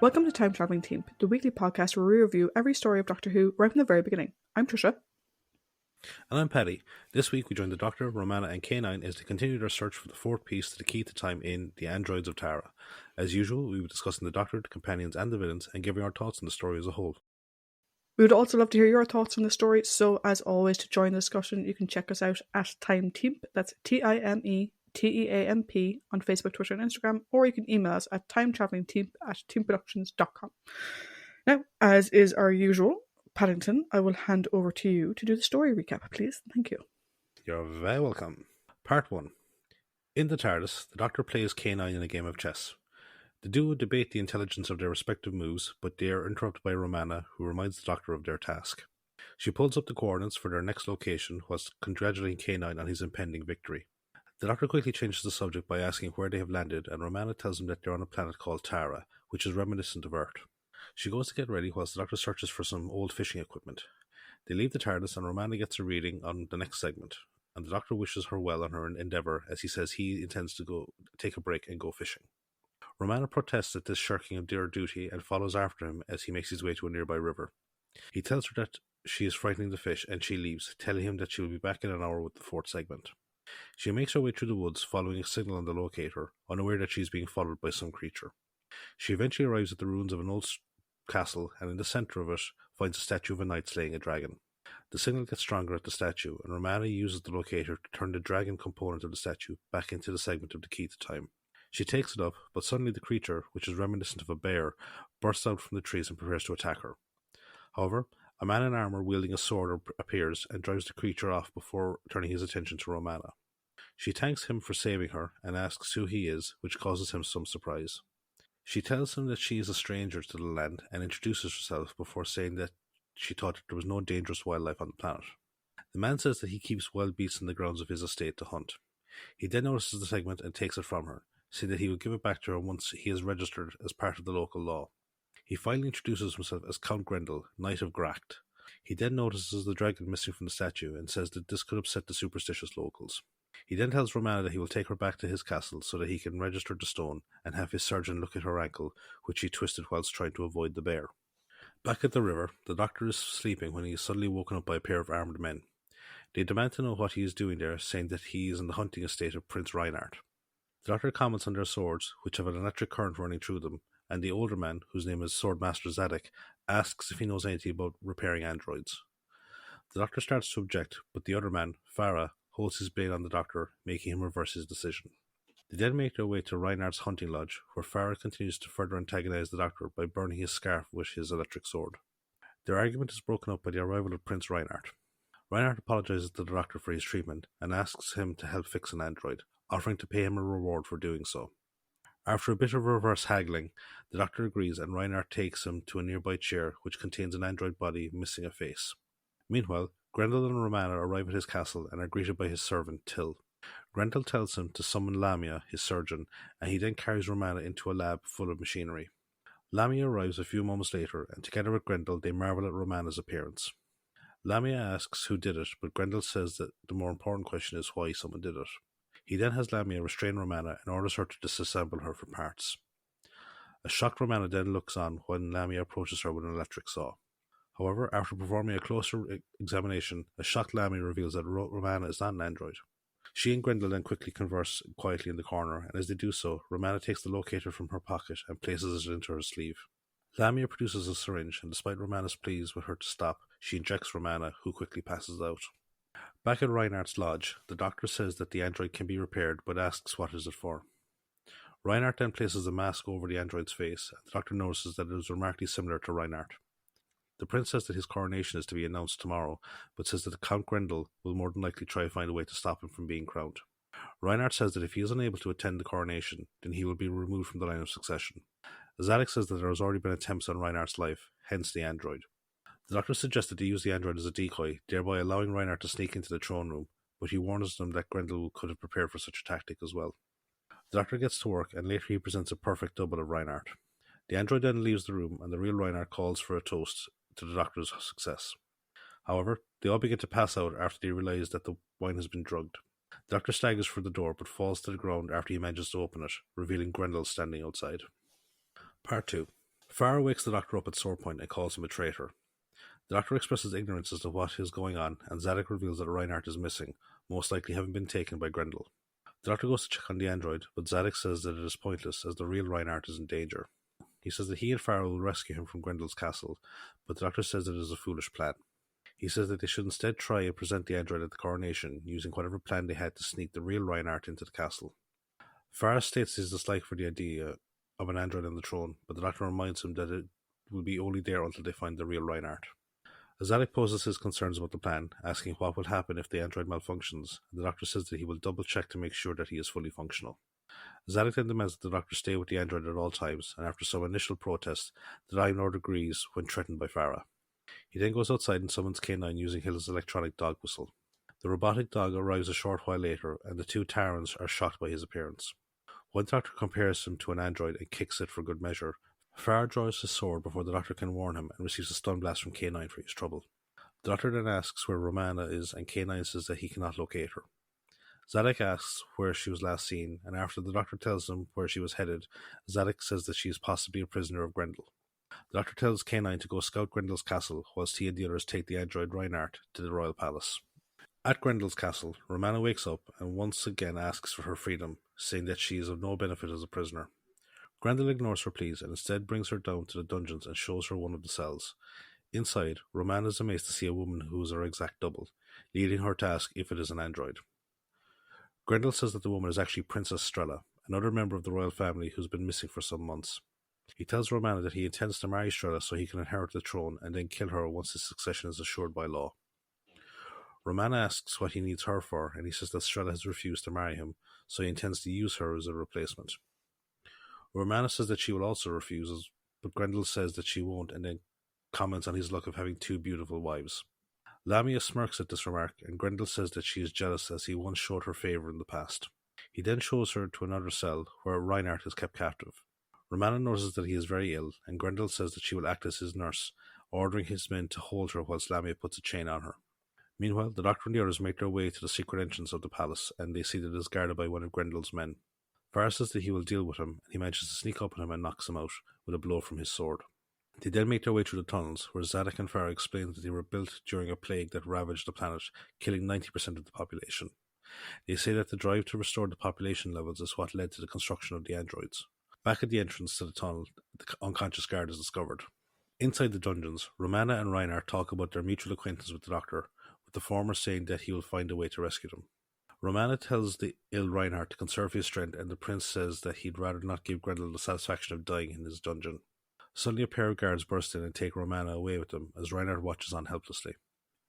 Welcome to Time Traveling Team, the weekly podcast where we review every story of Doctor Who right from the very beginning. I'm Tricia. And I'm Paddy. This week we join the Doctor, Romana and K9 as they continue their search for the fourth piece to the key to time in The Androids of Tara. As usual, we will be discussing the Doctor, the companions and the villains and giving our thoughts on the story as a whole. We would also love to hear your thoughts on the story, so as always, to join the discussion, you can check us out at Time Teamp, that's TIMETEAMP, on Facebook, Twitter and Instagram, or you can email us at timetravelingteamp@teamproductions.com. Now, as is our usual, Paddington, I will hand over to you to do the story recap, please. Thank you. You're very welcome. Part 1. In the TARDIS, the Doctor plays K9 in a game of chess. The duo debate the intelligence of their respective moves, but they are interrupted by Romana, who reminds the Doctor of their task. She pulls up the coordinates for their next location whilst congratulating K9 on his impending victory. The Doctor quickly changes the subject by asking where they have landed, and Romana tells him that they're on a planet called Tara, which is reminiscent of Earth. She goes to get ready whilst the Doctor searches for some old fishing equipment. They leave the TARDIS and Romana gets a reading on the next segment, and the Doctor wishes her well on her endeavour as he says he intends to go take a break and go fishing. Romana protests at this shirking of their duty and follows after him as he makes his way to a nearby river. He tells her that she is frightening the fish and she leaves, telling him that she will be back in an hour with the fourth segment. She makes her way through the woods following a signal on the locator, unaware that she is being followed by some creature. She eventually arrives at the ruins of an old castle and in the centre of it finds a statue of a knight slaying a dragon. The signal gets stronger at the statue and Romana uses the locator to turn the dragon component of the statue back into the segment of the key to time. She takes it up, but suddenly the creature, which is reminiscent of a bear, bursts out from the trees and prepares to attack her. However, a man in armour wielding a sword appears and drives the creature off before turning his attention to Romana. She thanks him for saving her and asks who he is, which causes him some surprise. She tells him that she is a stranger to the land and introduces herself before saying that she thought that there was no dangerous wildlife on the planet. The man says that he keeps wild beasts in the grounds of his estate to hunt. He then notices the segment and takes it from her, saying that he will give it back to her once he is registered as part of the local law. He finally introduces himself as Count Grendel, Knight of Gracht. He then notices the dragon missing from the statue and says that this could upset the superstitious locals. He then tells Romana that he will take her back to his castle so that he can register the stone and have his surgeon look at her ankle, which he twisted whilst trying to avoid the bear. Back at the river, the Doctor is sleeping when he is suddenly woken up by a pair of armed men. They demand to know what he is doing there, saying that he is in the hunting estate of Prince Reinhardt. The Doctor comments on their swords, which have an electric current running through them, and the older man, whose name is Swordmaster Zadok, asks if he knows anything about repairing androids. The Doctor starts to object, but the other man, Farah, holds his blade on the Doctor, making him reverse his decision. They then make their way to Reinhardt's hunting lodge, where Farah continues to further antagonize the Doctor by burning his scarf with his electric sword. Their argument is broken up by the arrival of Prince Reinhardt. Reinhardt apologizes to the Doctor for his treatment and asks him to help fix an android, offering to pay him a reward for doing so. After a bit of reverse haggling, the Doctor agrees and Reinhardt takes him to a nearby chair which contains an android body missing a face. Meanwhile, Grendel and Romana arrive at his castle and are greeted by his servant Till. Grendel tells him to summon Lamia, his surgeon, and he then carries Romana into a lab full of machinery. Lamia arrives a few moments later and together with Grendel they marvel at Romana's appearance. Lamia asks who did it, but Grendel says that the more important question is why someone did it. He then has Lamia restrain Romana and orders her to disassemble her for parts. A shocked Romana then looks on when Lamia approaches her with an electric saw. However, after performing a closer examination, a shocked Lamia reveals that Romana is not an android. She and Grendel then quickly converse quietly in the corner, and as they do so, Romana takes the locator from her pocket and places it into her sleeve. Lamia produces a syringe, and despite Romana's pleas with her to stop, she injects Romana, who quickly passes out. Back at Reinhardt's lodge, the Doctor says that the android can be repaired, but asks what is it for. Reinhardt then places a mask over the android's face, and the Doctor notices that it is remarkably similar to Reinhardt. The Prince says that his coronation is to be announced tomorrow, but says that Count Grendel will more than likely try to find a way to stop him from being crowned. Reinhardt says that if he is unable to attend the coronation, then he will be removed from the line of succession. Zadok says that there has already been attempts on Reinhardt's life, hence the android. The Doctor suggests that they use the android as a decoy, thereby allowing Reinhardt to sneak into the throne room, but he warns them that Grendel could have prepared for such a tactic as well. The Doctor gets to work, and later he presents a perfect double of Reinhardt. The android then leaves the room, and the real Reinhardt calls for a toast to the Doctor's success. However, they all begin to pass out after they realise that the wine has been drugged. The Doctor staggers for the door, but falls to the ground after he manages to open it, revealing Grendel standing outside. Part 2. Farah wakes the Doctor up at sore point and calls him a traitor. The Doctor expresses ignorance as to what is going on, and Zadok reveals that Reinhardt is missing, most likely having been taken by Grendel. The Doctor goes to check on the android, but Zadok says that it is pointless as the real Reinhardt is in danger. He says that he and Farah will rescue him from Grendel's castle, but the Doctor says that it is a foolish plan. He says that they should instead try and present the android at the coronation, using whatever plan they had to sneak the real Reinhardt into the castle. Farah states his dislike for the idea of an android on the throne, but the Doctor reminds him that it will be only there until they find the real Reinhardt. Zadok poses his concerns about the plan, asking what will happen if the android malfunctions, and the Doctor says that he will double-check to make sure that he is fully functional. Zadok then demands that the Doctor stay with the android at all times, and after some initial protest, the Time Lord agrees when threatened by Farah. He then goes outside and summons K9 using his electronic dog whistle. The robotic dog arrives a short while later, and the two Terrans are shocked by his appearance. One Doctor compares him to an android and kicks it for good measure. Farah draws his sword before the Doctor can warn him and receives a stun blast from K9 for his trouble. The Doctor then asks where Romana is, and K9 says that he cannot locate her. Zadok asks where she was last seen, and after the Doctor tells him where she was headed, Zadok says that she is possibly a prisoner of Grendel. The Doctor tells K9 to go scout Grendel's castle, whilst he and the others take the android Reinhardt to the royal palace. At Grendel's castle, Romana wakes up and once again asks for her freedom, saying that she is of no benefit as a prisoner. Grendel ignores her pleas and instead brings her down to the dungeons and shows her one of the cells. Inside, Romana is amazed to see a woman who is her exact double, leading her to ask if it is an android. Grendel says that the woman is actually Princess Strella, another member of the royal family who's been missing for some months. He tells Romana that he intends to marry Strella so he can inherit the throne and then kill her once his succession is assured by law. Romana asks what he needs her for, and he says that Strella has refused to marry him, so he intends to use her as a replacement. Romana says that she will also refuse, but Grendel says that she won't, and then comments on his luck of having two beautiful wives. Lamia smirks at this remark, and Grendel says that she is jealous as he once showed her favour in the past. He then shows her to another cell, where Reinhardt is kept captive. Romana notices that he is very ill, and Grendel says that she will act as his nurse, ordering his men to hold her whilst Lamia puts a chain on her. Meanwhile, the Doctor and the others make their way to the secret entrance of the palace, and they see that it is guarded by one of Grendel's men. Farah says that he will deal with him, and he manages to sneak up on him and knocks him out with a blow from his sword. They then make their way through the tunnels, where Zadok and Farah explain that they were built during a plague that ravaged the planet, killing 90% of the population. They say that the drive to restore the population levels is what led to the construction of the androids. Back at the entrance to the tunnel, the unconscious guard is discovered. Inside the dungeons, Romana and Reinhardt talk about their mutual acquaintance with the Doctor, with the former saying that he will find a way to rescue them. Romana tells the ill Reinhardt to conserve his strength, and the prince says that he'd rather not give Grendel the satisfaction of dying in his dungeon. Suddenly a pair of guards burst in and take Romana away with them, as Reinhardt watches on helplessly.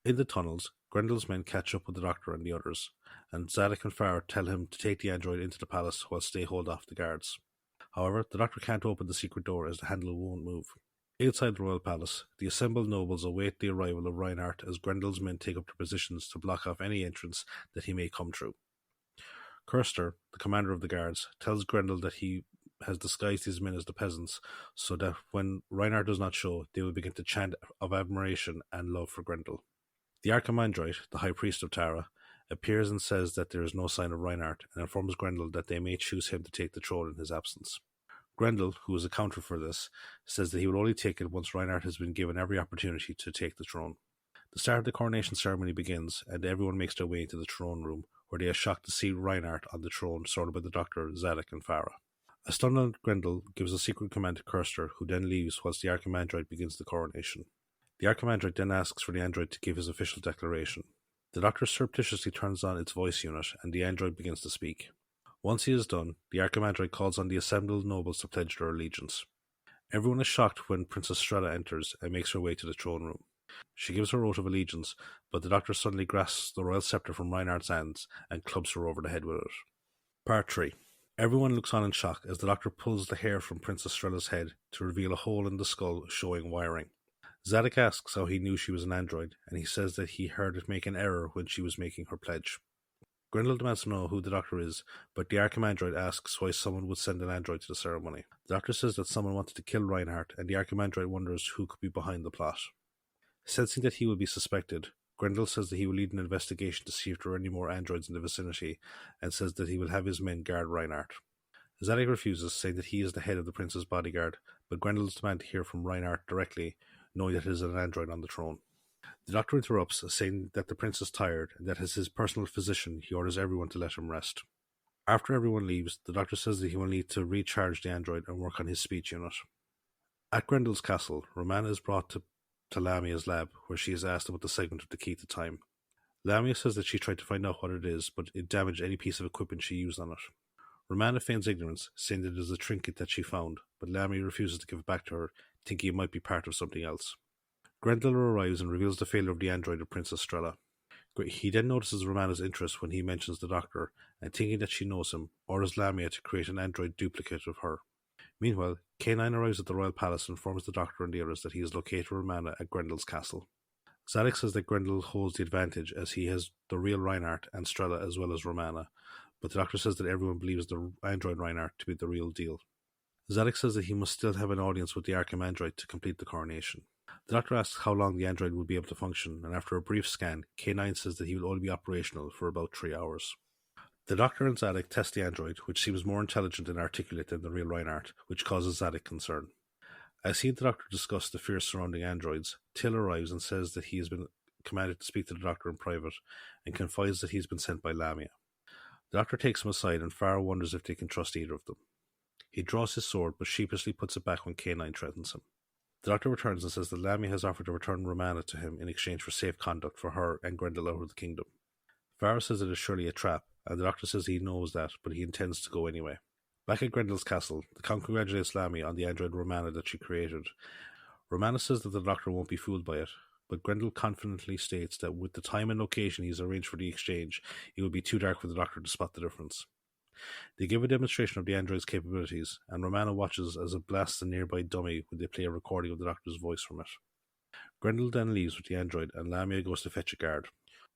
In the tunnels, Grendel's men catch up with the Doctor and the others, and Zadok and Farah tell him to take the android into the palace whilst they hold off the guards. However, the Doctor can't open the secret door as the handle won't move. Outside the royal palace, the assembled nobles await the arrival of Reinhardt as Grendel's men take up their positions to block off any entrance that he may come through. Kirster, the commander of the guards, tells Grendel that he has disguised his men as the peasants, so that when Reinhardt does not show, they will begin to chant of admiration and love for Grendel. The Archimandrite, the high priest of Tara, appears and says that there is no sign of Reinhardt, and informs Grendel that they may choose him to take the throne in his absence. Grendel, who is a counter for this, says that he will only take it once Reinhardt has been given every opportunity to take the throne. The start of the coronation ceremony begins, and everyone makes their way into the throne room, where they are shocked to see Reinhardt on the throne, surrounded by the Doctor, Zadok, and Farah. A stunned Grendel gives a secret command to Kirster, who then leaves whilst the Archimandrite begins the coronation. The Archimandrite then asks for the android to give his official declaration. The Doctor surreptitiously turns on its voice unit, and the android begins to speak. Once he is done, the Archimandrite calls on the assembled nobles to pledge their allegiance. Everyone is shocked when Princess Strella enters and makes her way to the throne room. She gives her oath of allegiance, but the Doctor suddenly grasps the royal scepter from Reinhardt's hands and clubs her over the head with it. Part 3. Everyone looks on in shock as the Doctor pulls the hair from Princess Strella's head to reveal a hole in the skull showing wiring. Zadok asks how he knew she was an android, and he says that he heard it make an error when she was making her pledge. Grendel demands to know who the Doctor is, but the Archimandrite asks why someone would send an android to the ceremony. The Doctor says that someone wanted to kill Reinhardt, and the Archimandrite wonders who could be behind the plot. Sensing that he will be suspected, Grendel says that he will lead an investigation to see if there are any more androids in the vicinity, and says that he will have his men guard Reinhardt. Zadok refuses, saying that he is the head of the prince's bodyguard, but Grendel's demand to hear from Reinhardt directly, knowing that it is an android on the throne. The Doctor interrupts, saying that the prince is tired, and that as his personal physician, he orders everyone to let him rest. After everyone leaves, the Doctor says that he will need to recharge the android and work on his speech unit. At Grendel's castle, Romana is brought to Lamia's lab, where she is asked about the segment of the key to time. Lamia says that she tried to find out what it is, but it damaged any piece of equipment she used on it. Romana feigns ignorance, saying that it is a trinket that she found, but Lamia refuses to give it back to her, thinking it might be part of something else. Grendel arrives and reveals the failure of the android to Princess Strella. He then notices Romana's interest when he mentions the Doctor, and thinking that she knows him, orders Lamia to create an android duplicate of her. Meanwhile, K9 arrives at the royal palace and informs the Doctor and the others that he has located Romana at Grendel's castle. Zadok says that Grendel holds the advantage as he has the real Reinhardt and Strella as well as Romana, but the Doctor says that everyone believes the android Reinhardt to be the real deal. Zadok says that he must still have an audience with the Arkham android to complete the coronation. The Doctor asks how long the android will be able to function, and after a brief scan, K9 says that he will only be operational for about 3 hours. The Doctor and Zadok test the android, which seems more intelligent and articulate than the real Reinhardt, which causes Zadok concern. As he and the Doctor discuss the fears surrounding androids, Till arrives and says that he has been commanded to speak to the Doctor in private, and confides that he has been sent by Lamia. The Doctor takes him aside, and Farrah wonders if they can trust either of them. He draws his sword, but sheepishly puts it back when K9 threatens him. The Doctor returns and says that Lamia has offered to return Romana to him in exchange for safe conduct for her and Grendel out of the kingdom. Farrah says it is surely a trap, and the Doctor says he knows that, but he intends to go anyway. Back at Grendel's castle, the Count congratulates Lamia on the android Romana that she created. Romana says that the Doctor won't be fooled by it, but Grendel confidently states that with the time and location he's arranged for the exchange, it would be too dark for the Doctor to spot the difference. They give a demonstration of the android's capabilities, and Romana watches as it blasts a nearby dummy when they play a recording of the Doctor's voice from it. Grendel then leaves with the android, and Lamia goes to fetch a guard.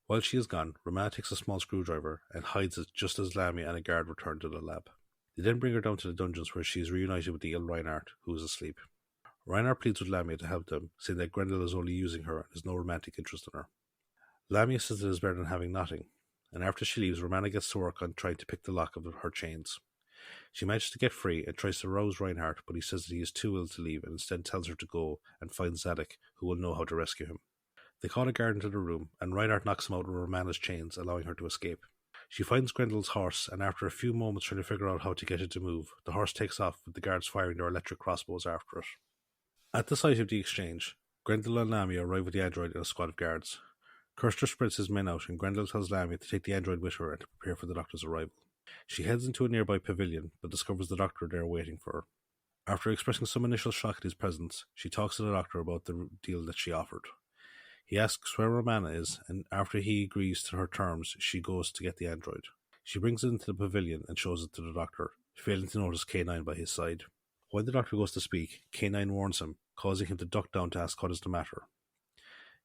While she is gone, Romana takes a small screwdriver and hides it just as Lamia and a guard return to the lab. They then bring her down to the dungeons where she is reunited with the ill Reinhardt, who is asleep. Reinhardt pleads with Lamia to help them, saying that Grendel is only using her and has no romantic interest in her. Lamia says it is better than having nothing, and after she leaves, Romana gets to work on trying to pick the lock of her chains. She manages to get free and tries to rouse Reinhardt, but he says that he is too ill to leave and instead tells her to go and find Zadok, who will know how to rescue him. They call a guard into the room, and Reinhardt knocks him out with Romana's chains, allowing her to escape. She finds Grendel's horse, and after a few moments trying to figure out how to get it to move, the horse takes off with the guards firing their electric crossbows after it. At the site of the exchange, Grendel and Lamia arrive with the android and a squad of guards. Kirster spreads his men out, and Grendel tells Lamia to take the android with her and to prepare for the Doctor's arrival. She heads into a nearby pavilion, but discovers the Doctor there waiting for her. After expressing some initial shock at his presence, she talks to the Doctor about the deal that she offered. He asks where Romana is, and after he agrees to her terms, she goes to get the android. She brings it into the pavilion and shows it to the Doctor, failing to notice K9 by his side. While the Doctor goes to speak, K9 warns him, causing him to duck down to ask what is the matter.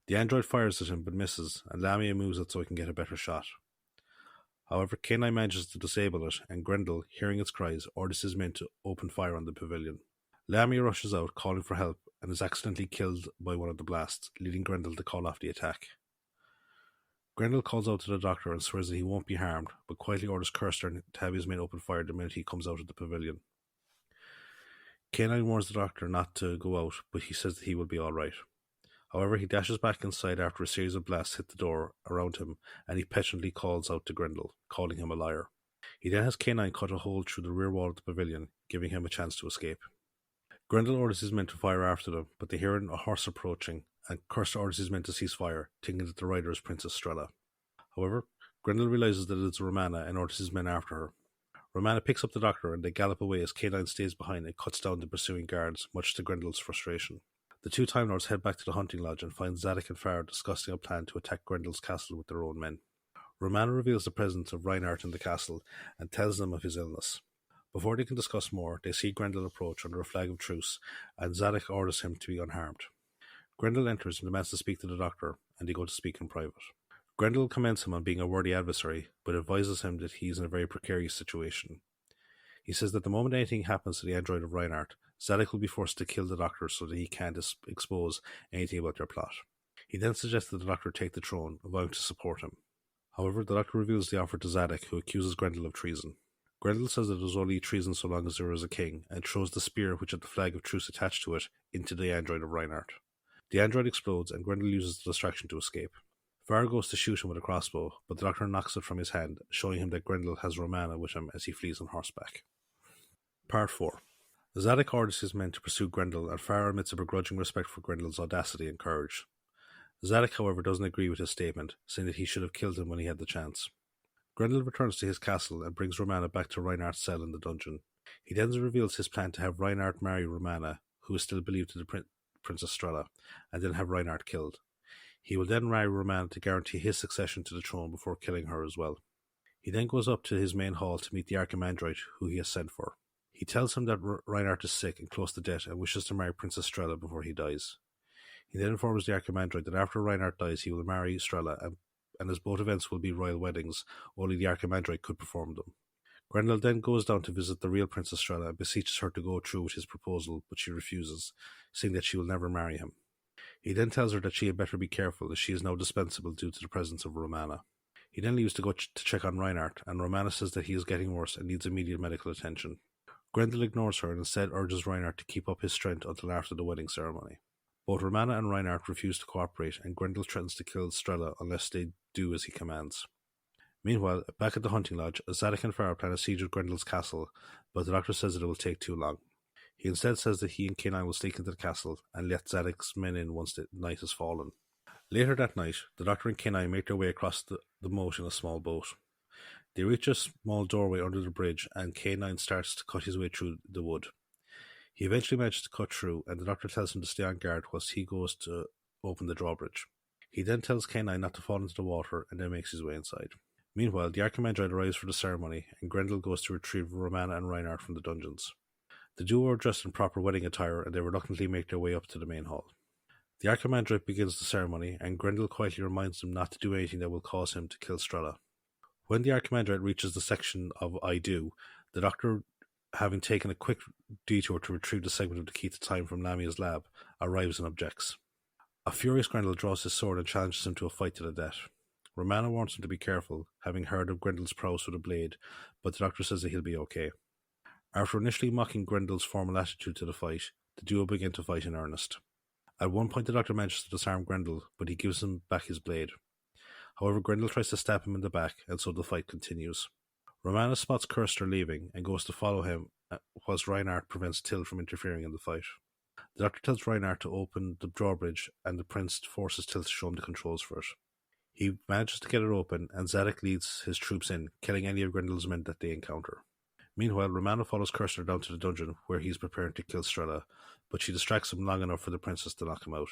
The android fires at him but misses, and Lamia moves it so he can get a better shot. However, K9 manages to disable it, and Grendel, hearing its cries, orders his men to open fire on the pavilion. Lamia rushes out, calling for help, and is accidentally killed by one of the blasts, leading Grendel to call off the attack. Grendel calls out to the Doctor and swears that he won't be harmed, but quietly orders Kirster to have his men open fire the minute he comes out of the pavilion. K9 warns the Doctor not to go out, but he says that he will be alright. However, he dashes back inside after a series of blasts hit the door around him, and he petulantly calls out to Grendel, calling him a liar. He then has K9 cut a hole through the rear wall of the pavilion, giving him a chance to escape. Grendel orders his men to fire after them, but they hear a horse approaching, and Kirster orders his men to cease fire, thinking that the rider is Princess Strella. However, Grendel realizes that it's Romana and orders his men after her. Romana picks up the Doctor and they gallop away as K9 stays behind and cuts down the pursuing guards, much to Grendel's frustration. The two Time Lords head back to the hunting lodge and find Zadok and Farrah discussing a plan to attack Grendel's castle with their own men. Romana reveals the presence of Reinhardt in the castle and tells them of his illness. Before they can discuss more, they see Grendel approach under a flag of truce, and Zadok orders him to be unharmed. Grendel enters and demands to speak to the Doctor, and they go to speak in private. Grendel commends him on being a worthy adversary, but advises him that he is in a very precarious situation. He says that the moment anything happens to the android of Reinhardt, Zadok will be forced to kill the Doctor so that he can't expose anything about their plot. He then suggests that the Doctor take the throne, vowing to support him. However, the Doctor reveals the offer to Zadok, who accuses Grendel of treason. Grendel says that it was only treason so long as there was a king, and throws the spear which had the flag of truce attached to it into the android of Reinhardt. The android explodes, and Grendel uses the distraction to escape. Var goes to shoot him with a crossbow, but the Doctor knocks it from his hand, showing him that Grendel has Romana with him as he flees on horseback. Part 4. Zadok orders his men to pursue Grendel, and Farr admits a begrudging respect for Grendel's audacity and courage. Zadok, however, doesn't agree with his statement, saying that he should have killed him when he had the chance. Grendel returns to his castle and brings Romana back to Reinhardt's cell in the dungeon. He then reveals his plan to have Reinhardt marry Romana, who is still believed to be Princess Strella, and then have Reinhardt killed. He will then marry Romana to guarantee his succession to the throne before killing her as well. He then goes up to his main hall to meet the Archimandrite who he has sent for. He tells him that Reinhardt is sick and close to death and wishes to marry Princess Strella before he dies. He then informs the Archimandrite that after Reinhardt dies he will marry Strella, and as both events will be royal weddings, only the Archimandrite could perform them. Grendel then goes down to visit the real Princess Strella and beseeches her to go through with his proposal, but she refuses, saying that she will never marry him. He then tells her that she had better be careful, as she is now dispensable due to the presence of Romana. He then leaves to go to check on Reinhardt, and Romana says that he is getting worse and needs immediate medical attention. Grendel ignores her and instead urges Reinhardt to keep up his strength until after the wedding ceremony. Both Romana and Reinhardt refuse to cooperate, and Grendel threatens to kill Strella unless they do as he commands. Meanwhile, back at the hunting lodge, Zadok and Farr plan a siege of Grendel's castle, but the Doctor says that it will take too long. He instead says that he and K9 will sneak into the castle and let Zadok's men in once the night has fallen. Later that night, the Doctor and K9 make their way across the moat in a small boat. They reach a small doorway under the bridge, and K9 starts to cut his way through the wood. He eventually manages to cut through, and the Doctor tells him to stay on guard whilst he goes to open the drawbridge. He then tells K9 not to fall into the water, and then makes his way inside. Meanwhile, the Archimandrite arrives for the ceremony, and Grendel goes to retrieve Romana and Reinhardt from the dungeons. The duo are dressed in proper wedding attire, and they reluctantly make their way up to the main hall. The Archimandrite begins the ceremony, and Grendel quietly reminds them not to do anything that will cause him to kill Strella. When the Archimandrite reaches the section of I Do, the Doctor, having taken a quick detour to retrieve the segment of the key to time from Lamia's lab, arrives and objects. A furious Grendel draws his sword and challenges him to a fight to the death. Romana warns him to be careful, having heard of Grendel's prowess with a blade, but the Doctor says that he'll be okay. After initially mocking Grendel's formal attitude to the fight, the duo begin to fight in earnest. At one point the Doctor manages to disarm Grendel, but he gives him back his blade. However, Grendel tries to stab him in the back, and so the fight continues. Romana spots Kirster leaving and goes to follow him, whilst Reinhardt prevents Till from interfering in the fight. The Doctor tells Reinhardt to open the drawbridge, and the Prince forces Till to show him the controls for it. He manages to get it open, and Zadok leads his troops in, killing any of Grendel's men that they encounter. Meanwhile, Romana follows Kirster down to the dungeon, where he is preparing to kill Strella, but she distracts him long enough for the Princess to knock him out.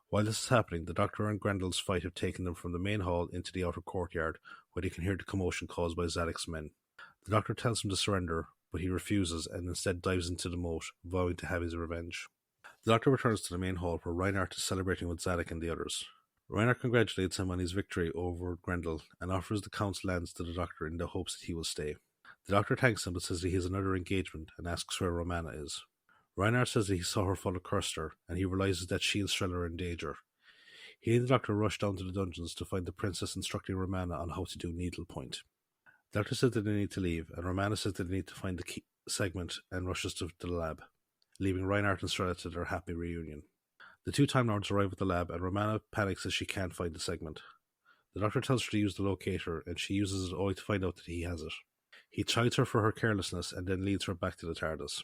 While this is happening, the Doctor and Grendel's fight have taken them from the main hall into the outer courtyard, where they can hear the commotion caused by Zadok's men. The Doctor tells him to surrender, but he refuses and instead dives into the moat, vowing to have his revenge. The Doctor returns to the main hall, where Reinhardt is celebrating with Zadok and the others. Reinhardt congratulates him on his victory over Grendel and offers the Count's lands to the Doctor in the hopes that he will stay. The Doctor thanks him but says that he has another engagement and asks where Romana is. Reinhardt says that he saw her follow Kirster, and he realizes that she and Strella are in danger. He and the Doctor rush down to the dungeons to find the Princess instructing Romana on how to do needlepoint. The Doctor says that they need to leave, and Romana says that they need to find the key segment and rushes to the lab, leaving Reinhardt and Strella to their happy reunion. The two Time Lords arrive at the lab, and Romana panics as she can't find the segment. The Doctor tells her to use the locator, and she uses it only to find out that he has it. He chides her for her carelessness and then leads her back to the TARDIS.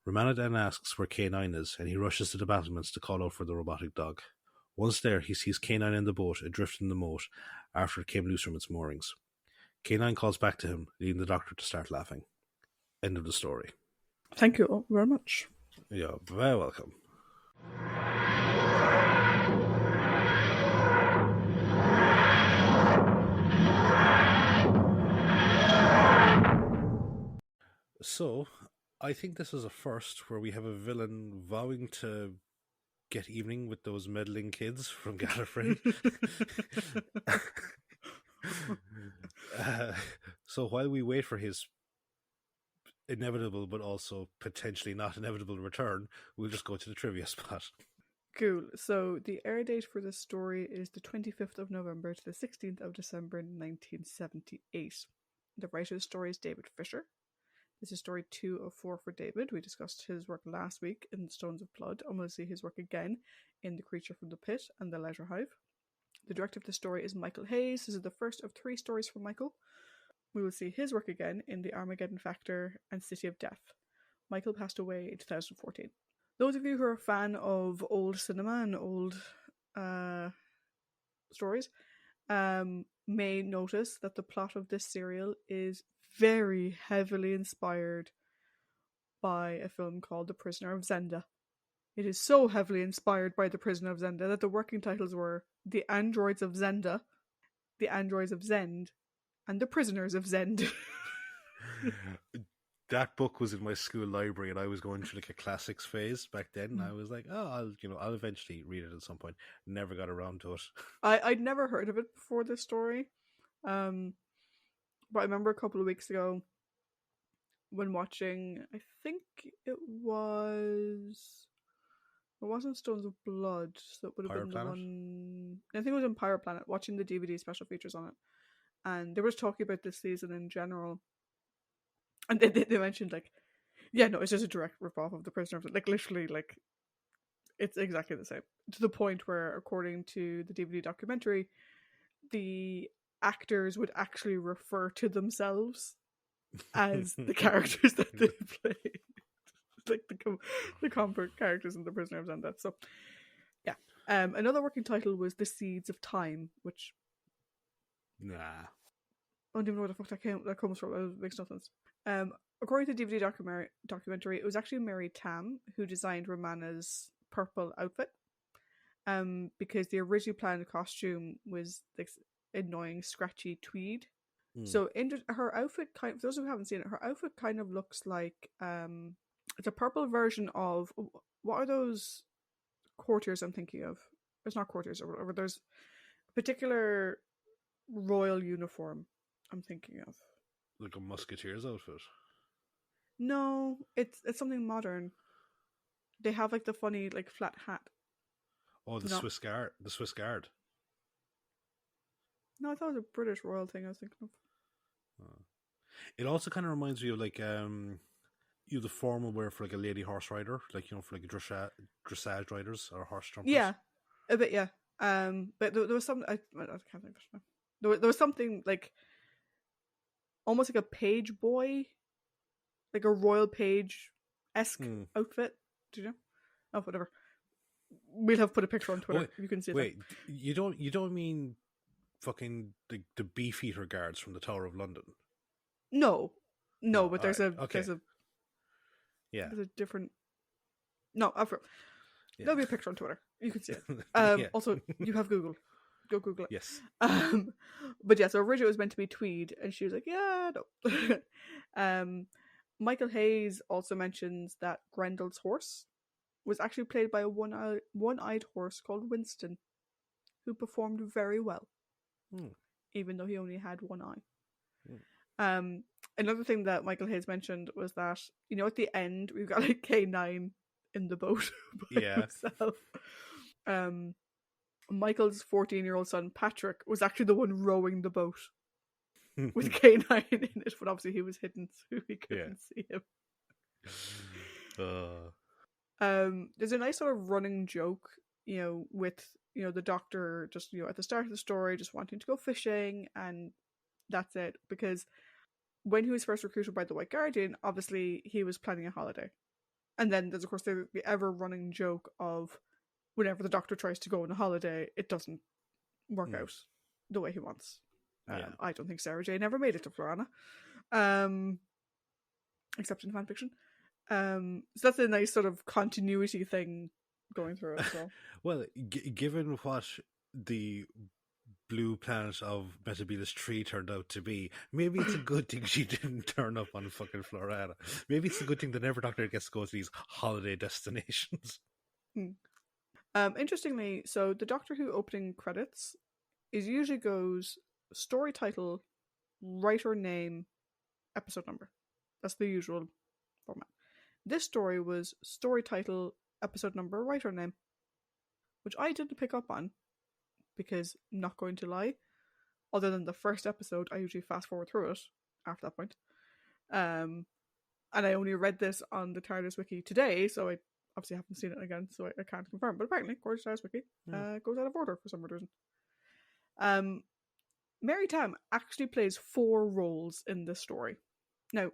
Romana then asks where K9 is, and he rushes to the battlements to call out for the robotic dog. Once there, he sees K9 in the boat, adrift in the moat, after it came loose from its moorings. K9 calls back to him, leading the Doctor to start laughing. End of the story. Thank you all very much. You're very welcome. So, I think this is a first where we have a villain vowing to get evening with those meddling kids from Gallifrey. So while we wait for his inevitable but also potentially not inevitable return, we'll just go to the trivia spot. Cool. So the air date for this story is the 25th of November to the 16th of December 1978. The writer of the story is David Fisher. This is story 2 of 4 for David. We discussed his work last week in Stones of Blood, and we'll see his work again in The Creature from the Pit and The Leisure Hive. The director of the story is Michael Hayes. This is the first of 3 stories from Michael. We will see his work again in The Armageddon Factor and City of Death. Michael passed away in 2014. Those of you who are a fan of old cinema and old stories may notice that the plot of this serial is very heavily inspired by a film called The Prisoner of Zenda. It is so heavily inspired by The Prisoner of Zenda that the working titles were The Androids of Zenda, The Androids of Zend, and The Prisoners of Zend. That book was in my school library, and I was going through like a classics phase back then. And I was like, "Oh, I'll eventually read it at some point." Never got around to it. I'd never heard of it before this story, but I remember a couple of weeks ago when watching. I think it wasn't Stones of Blood, so it would have Pirate been Planet? the one. I think it was in Pirate Planet. Watching the DVD special features on it, and they were talking about this season in general. And they mentioned, like, yeah, no, it's just a direct rip-off of The Prisoner of... Like, literally, like, it's exactly the same. To the point where, according to the DVD documentary, the actors would actually refer to themselves as the characters that they played. Like, the comfort characters in The Prisoner of Zenda. So, yeah. Another working title was The Seeds of Time, which... Nah. I don't even know where the fuck that comes from. It makes no sense. According to the DVD documentary, it was actually Mary Tam who designed Romana's purple outfit. Because the originally planned costume was this annoying, scratchy tweed. So her outfit for those who haven't seen it, her outfit kind of looks like it's a purple version of what are those courtiers I'm thinking of? It's not courtiers or whatever. There's a particular royal uniform I'm thinking of. Like a musketeer's outfit. No, it's something modern. They have like the funny like flat hat. Oh, the Swiss Guard. The Swiss Guard. No, I thought it was a British royal thing I was thinking of. It also kind of reminds me of like the formal wear for like a lady horse rider, like for like dressage riders or horse jumpers. Yeah, a bit, yeah. But there was something I can't think of it now. There was something like almost like a page boy, like a royal page-esque outfit. Do you know? Oh, whatever. We'll have put a picture on Twitter. You can see it. Wait, you don't mean fucking the Beefeater guards from the Tower of London? No, but there's a different. No, there'll be a picture on Twitter. You can see it. Also, you have Google. Go Google it. Yes. But yeah, so originally it was meant to be tweed, and she was like, "Yeah, no." Michael Hayes also mentions that Grendel's horse was actually played by a one-eyed horse called Winston, who performed very well, even though he only had one eye. Another thing that Michael Hayes mentioned was that, at the end, we've got like K9 in the boat by himself. Michael's 14-year-old son, Patrick, was actually the one rowing the boat with K9 in it, but obviously he was hidden, so we couldn't see him. There's a nice sort of running joke, with, the doctor just, at the start of the story, just wanting to go fishing, and that's it. Because when he was first recruited by the White Guardian, obviously he was planning a holiday. And then there's, of course, the ever-running joke of whenever the doctor tries to go on a holiday, it doesn't work out the way he wants. I don't think Sarah Jane ever made it to Florana. Except in fanfiction. So that's a nice sort of continuity thing going through it. So. Well, given what the blue planet of Metebelis 3 turned out to be, maybe it's a good thing she didn't turn up on fucking Florana. Maybe it's a good thing that every doctor gets to go to these holiday destinations. Interestingly, so the Doctor Who opening credits usually goes story title, writer name, episode number. That's the usual format. This story was story title, episode number, writer name, which I didn't pick up on because, I'm not going to lie, other than the first episode, I usually fast forward through it after that point. and I only read this on the TARDIS wiki today, so I obviously haven't seen it again, so I can't confirm. But apparently, according to TARDIS wiki, goes out of order for some reason. Mary Tam actually plays 4 roles in this story. Now,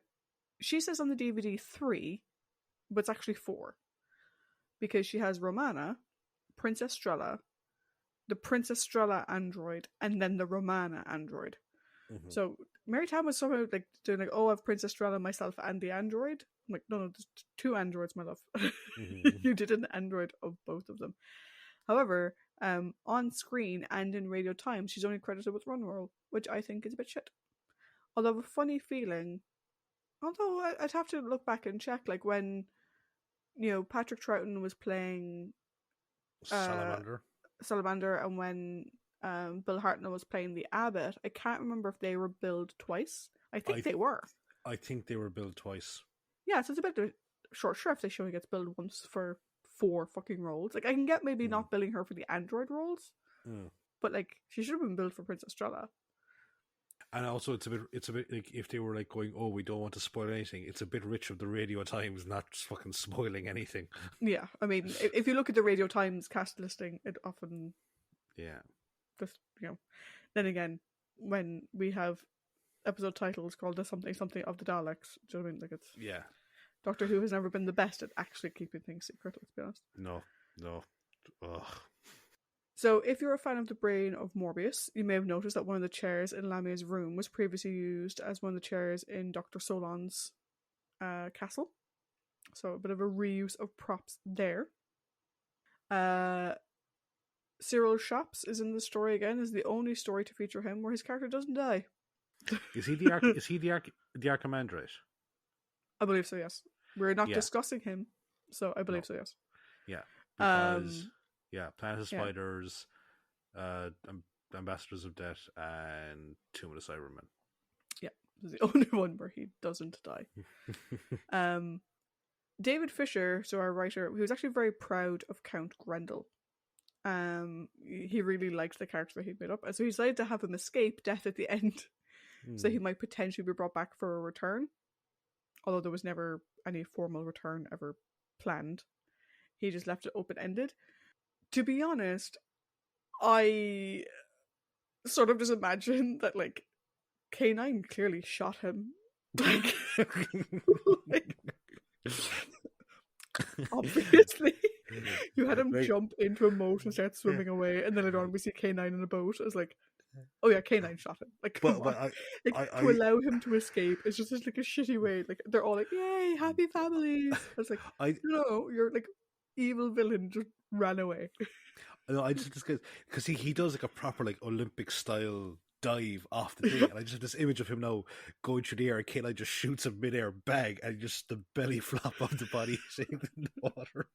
she says on the DVD 3, but it's actually 4. Because she has Romana, Princess Strella, the Princess Strella android, and then the Romana android. Mm-hmm. So Mary Tam was somehow like doing like, oh, I have Princess Strella, myself, and the android. I'm like, no, there's 2 androids, my love. Mm-hmm. You did an android of both of them. However, on screen and in Radio Times, she's only credited with one role, which I think is a bit shit. Although I have a funny feeling, although I'd have to look back and check, like when, you know, Patrick Troughton was playing Salamander, and when Bill Hartnell was playing the Abbot, I can't remember if they were billed twice. I think they were. I think they were billed twice. Yeah, so it's a bit of a short shrift. They show he gets billed once for 4 fucking roles. Like, I can get maybe not billing her for the android roles, but like she should have been billed for Princess Strella. And also, it's a bit like if they were like going, oh, we don't want to spoil anything. It's a bit rich of the Radio Times not fucking spoiling anything. Yeah, I mean, if you look at the Radio Times cast listing, it often, just, you know. Then again, when we have episode titles called "The Something Something of the Daleks," do you know what I mean? Like, it's Doctor Who has never been the best at actually keeping things secret. Let's be honest. No. Ugh. So, if you're a fan of the brain of Morbius, you may have noticed that one of the chairs in Lamia's room was previously used as one of the chairs in Dr. Solon's castle. So, a bit of a reuse of props there. Cyril Shops is in the story again. Is the only story to feature him where his character doesn't die. Is he the Archimandrite? I believe so. Yes, we're not discussing him, so I believe so. Yes. Yeah. Because Planet of Spiders, Ambassadors of Death, and Tomb of the Cybermen. Yeah, this is the only one where he doesn't die. David Fisher, so our writer, he was actually very proud of Count Grendel. He really liked the character that he'd made up, and so he decided to have him escape death at the end, so he might potentially be brought back for a return. Although there was never any formal return ever planned, he just left it open-ended. To be honest, I sort of just imagine that, like, K9 clearly shot him. Like, obviously, you had him jump into a moat and start swimming away, and then later on we see K9 in a boat. I was like, oh yeah, K9 shot him. Like, to allow him to escape is just like a shitty way. Like, they're all like, yay, happy families. I was like, no, you're like evil villain just ran away. No, I just because he does like a proper like Olympic style dive off the thing, and I just have this image of him now going through the air, and K9 just shoots a midair bag, and just the belly flop of the body in the water.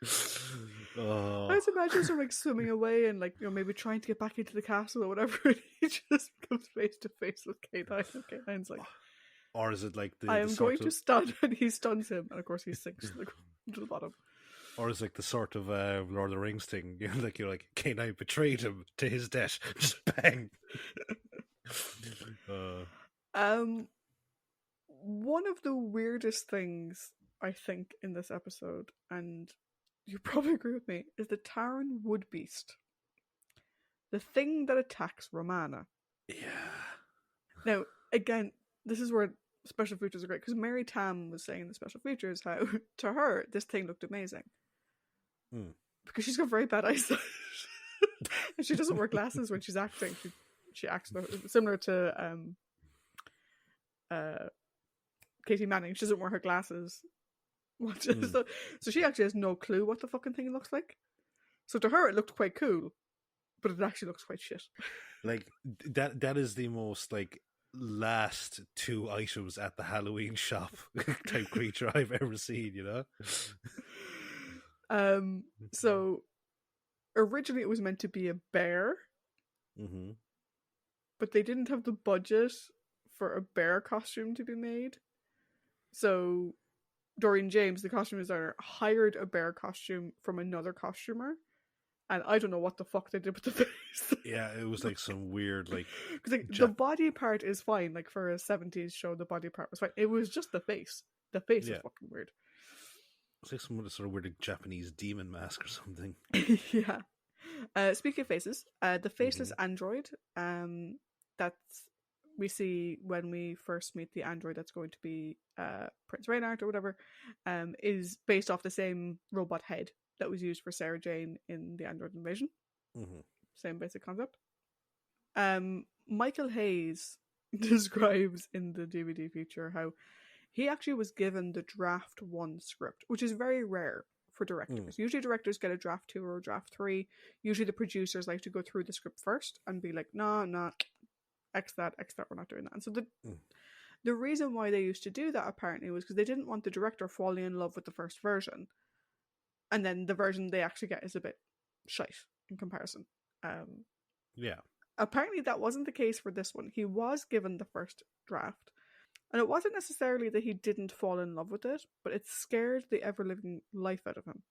I just imagine him like swimming away and like, you know, maybe trying to get back into the castle or whatever, and he just comes face to face with K9, and K9's like, or is it like I am going to stun, and he stuns him, and of course he sinks to the bottom. Or is like the sort of Lord of the Rings thing, you know, like K9 betrayed him to his death, just bang. One of the weirdest things I think in this episode, and you probably agree with me, is the Terran Wood Beast, the thing that attacks Romana. Yeah. Now, again, this is where special features are great, because Mary Tam was saying in the special features how to her this thing looked amazing. Because she's got very bad eyesight. And she doesn't wear glasses when she's acting. She acts similar to Katie Manning. She doesn't wear her glasses. So she actually has no clue what the fucking thing looks like. So to her it looked quite cool, but it actually looks quite shit. Like that is the most like last 2 items at the Halloween shop type creature I've ever seen, you know? So originally it was meant to be a bear, but they didn't have the budget for a bear costume to be made. So Doreen James, the costume designer, hired a bear costume from another costumer, and I don't know what the fuck they did with the face. Yeah, it was like some weird like, because like, the body part is fine. Like for a 70s show, the body part was fine. It was just the face. The face is Yeah. fucking weird. It's like some sort of weird Japanese demon mask or something. Yeah. Speaking of faces, the faceless android that we see when we first meet the android that's going to be Prince Reynard or whatever, is based off the same robot head that was used for Sarah Jane in the Android Invasion. Same basic concept. Michael Hayes describes in the DVD feature how he actually was given the draft 1 script, which is very rare for directors. Usually directors get a draft 2 or a draft 3. Usually the producers like to go through the script first and be like, no, X that, we're not doing that. And so the reason why they used to do that apparently was because they didn't want the director falling in love with the first version. And then the version they actually get is a bit shite in comparison. Yeah. Apparently that wasn't the case for this one. He was given the first draft. And it wasn't necessarily that he didn't fall in love with it, but it scared the ever-living life out of him.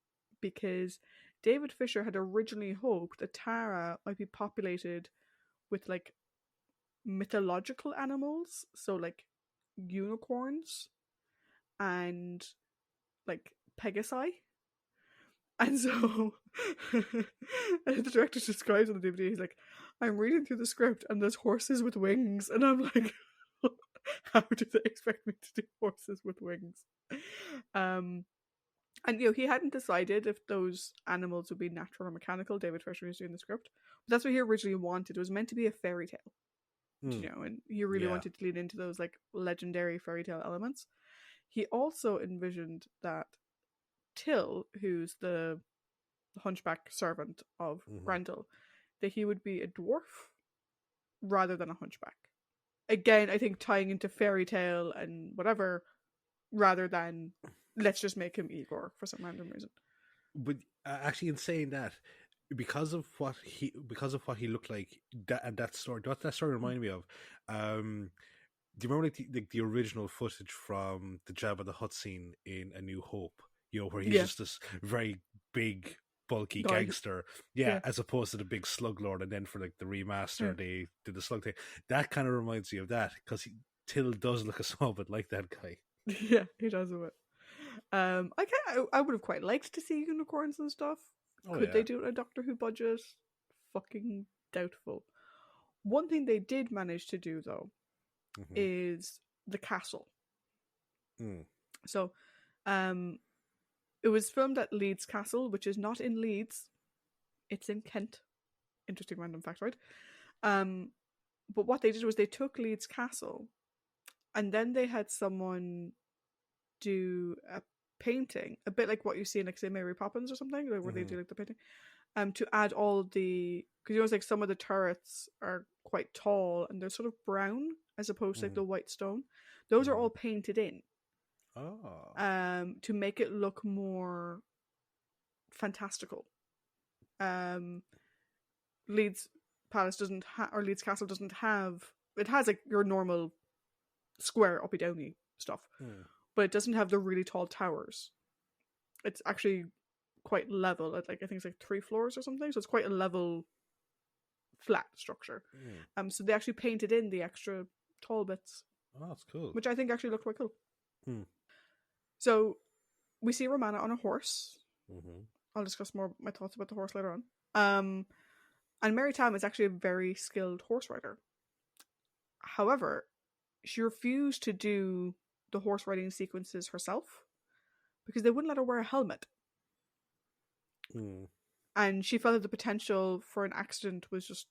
Because David Fisher had originally hoped that Tara might be populated with, like, mythological animals. So, like, unicorns and, like, Pegasi. And so and the director describes on the DVD, he's like, I'm reading through the script and there's horses with wings. And I'm like, how do they expect me to do horses with wings? And he hadn't decided if those animals would be natural or mechanical. David Fisher was doing the script. But that's what he originally wanted. It was meant to be a fairy tale. And he really wanted to lean into those like legendary fairy tale elements. He also envisioned that Till, who's the hunchback servant of Grendel, that he would be a dwarf rather than a hunchback. Again, I think tying into fairy tale and whatever, rather than let's just make him Igor for some random reason. But actually, in saying that, because of what he looked like, that story reminded me of. Do you remember like the original footage from the Jabba the Hutt scene in A New Hope? Where he's just this very big, bulky gangster, as opposed to the big slug lord. And then for like the remaster, they did the slug thing. That kind of reminds me of that because Till does look a small bit like that guy. Yeah, he does a bit. I would have quite liked to see unicorns and stuff. Could they do it on a Doctor Who budget? Fucking doubtful. One thing they did manage to do though is the castle. So, it was filmed at Leeds Castle, which is not in Leeds. It's in Kent. Interesting random factoid. But what they did was they took Leeds Castle and then they had someone do a painting, a bit like what you see in, like, say, Mary Poppins or something, like where they do like the painting, to add all the, because it's like some of the turrets are quite tall and they're sort of brown as opposed to like the white stone. Those are all painted in. To make it look more fantastical. Leeds Palace doesn't or Leeds Castle doesn't have, it has like your normal square uppy downy stuff, but it doesn't have the really tall towers. It's actually quite level at, like, I think it's like 3 floors or something, so it's quite a level flat structure. So they actually painted in the extra tall bits. Oh, that's cool. Which I think actually looked quite cool. So we see Romana on a horse. I'll discuss more my thoughts about the horse later on. And Mary Tam is actually a very skilled horse rider. However, she refused to do the horse riding sequences herself because they wouldn't let her wear a helmet. And she felt that the potential for an accident was just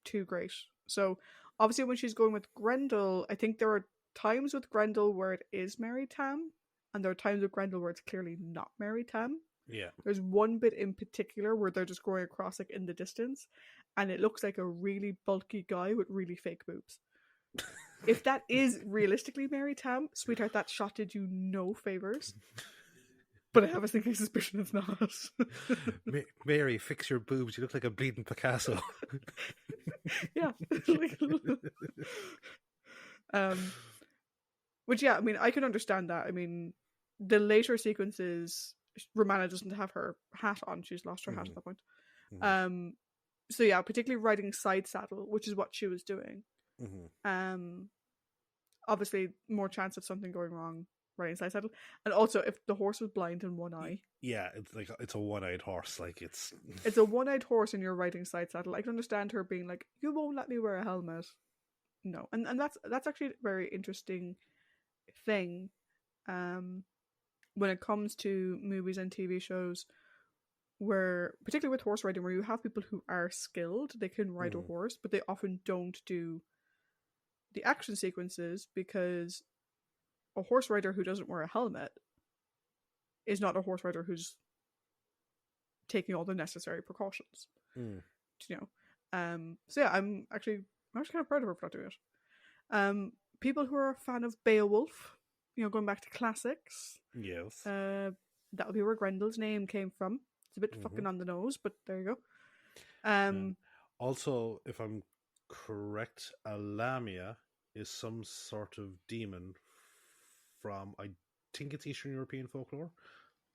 too great. So obviously when she's going with Grendel, I think there are times with Grendel where it is Mary Tam, and there are times with Grendel where it's clearly not Mary Tam. Yeah. There's one bit in particular where they're just going across, like, in the distance, and it looks like a really bulky guy with really fake boobs. If that is realistically Mary Tam, sweetheart, that shot did you no favours. But I have a sneaking suspicion it's not. Mary, fix your boobs. You look like a bleeding Picasso. Yeah. Which, yeah, I mean, I can understand that. I mean, the later sequences, Romana doesn't have her hat on. She's lost her hat at that point. So yeah, particularly riding side saddle, which is what she was doing. Obviously, more chance of something going wrong writing side saddle. And also, if the horse was blind in one eye, Yeah, it's a one-eyed horse. Like it's a one-eyed horse and you're riding side saddle. I can understand her being like, "You won't let me wear a helmet." No, and that's actually a very interesting thing. When it comes to movies and TV shows, where particularly with horse riding, where you have people who are skilled, they can ride a horse, but they often don't do the action sequences because a horse rider who doesn't wear a helmet is not a horse rider who's taking all the necessary precautions. You know, so yeah, I'm actually kind of proud of her for not doing it. People who are a fan of Beowulf, going back to classics, yes, that would be where Grendel's name came from. It's a bit fucking on the nose, but there you go. Also, if I'm correct, a Lamia is some sort of demon from, I think it's Eastern European folklore,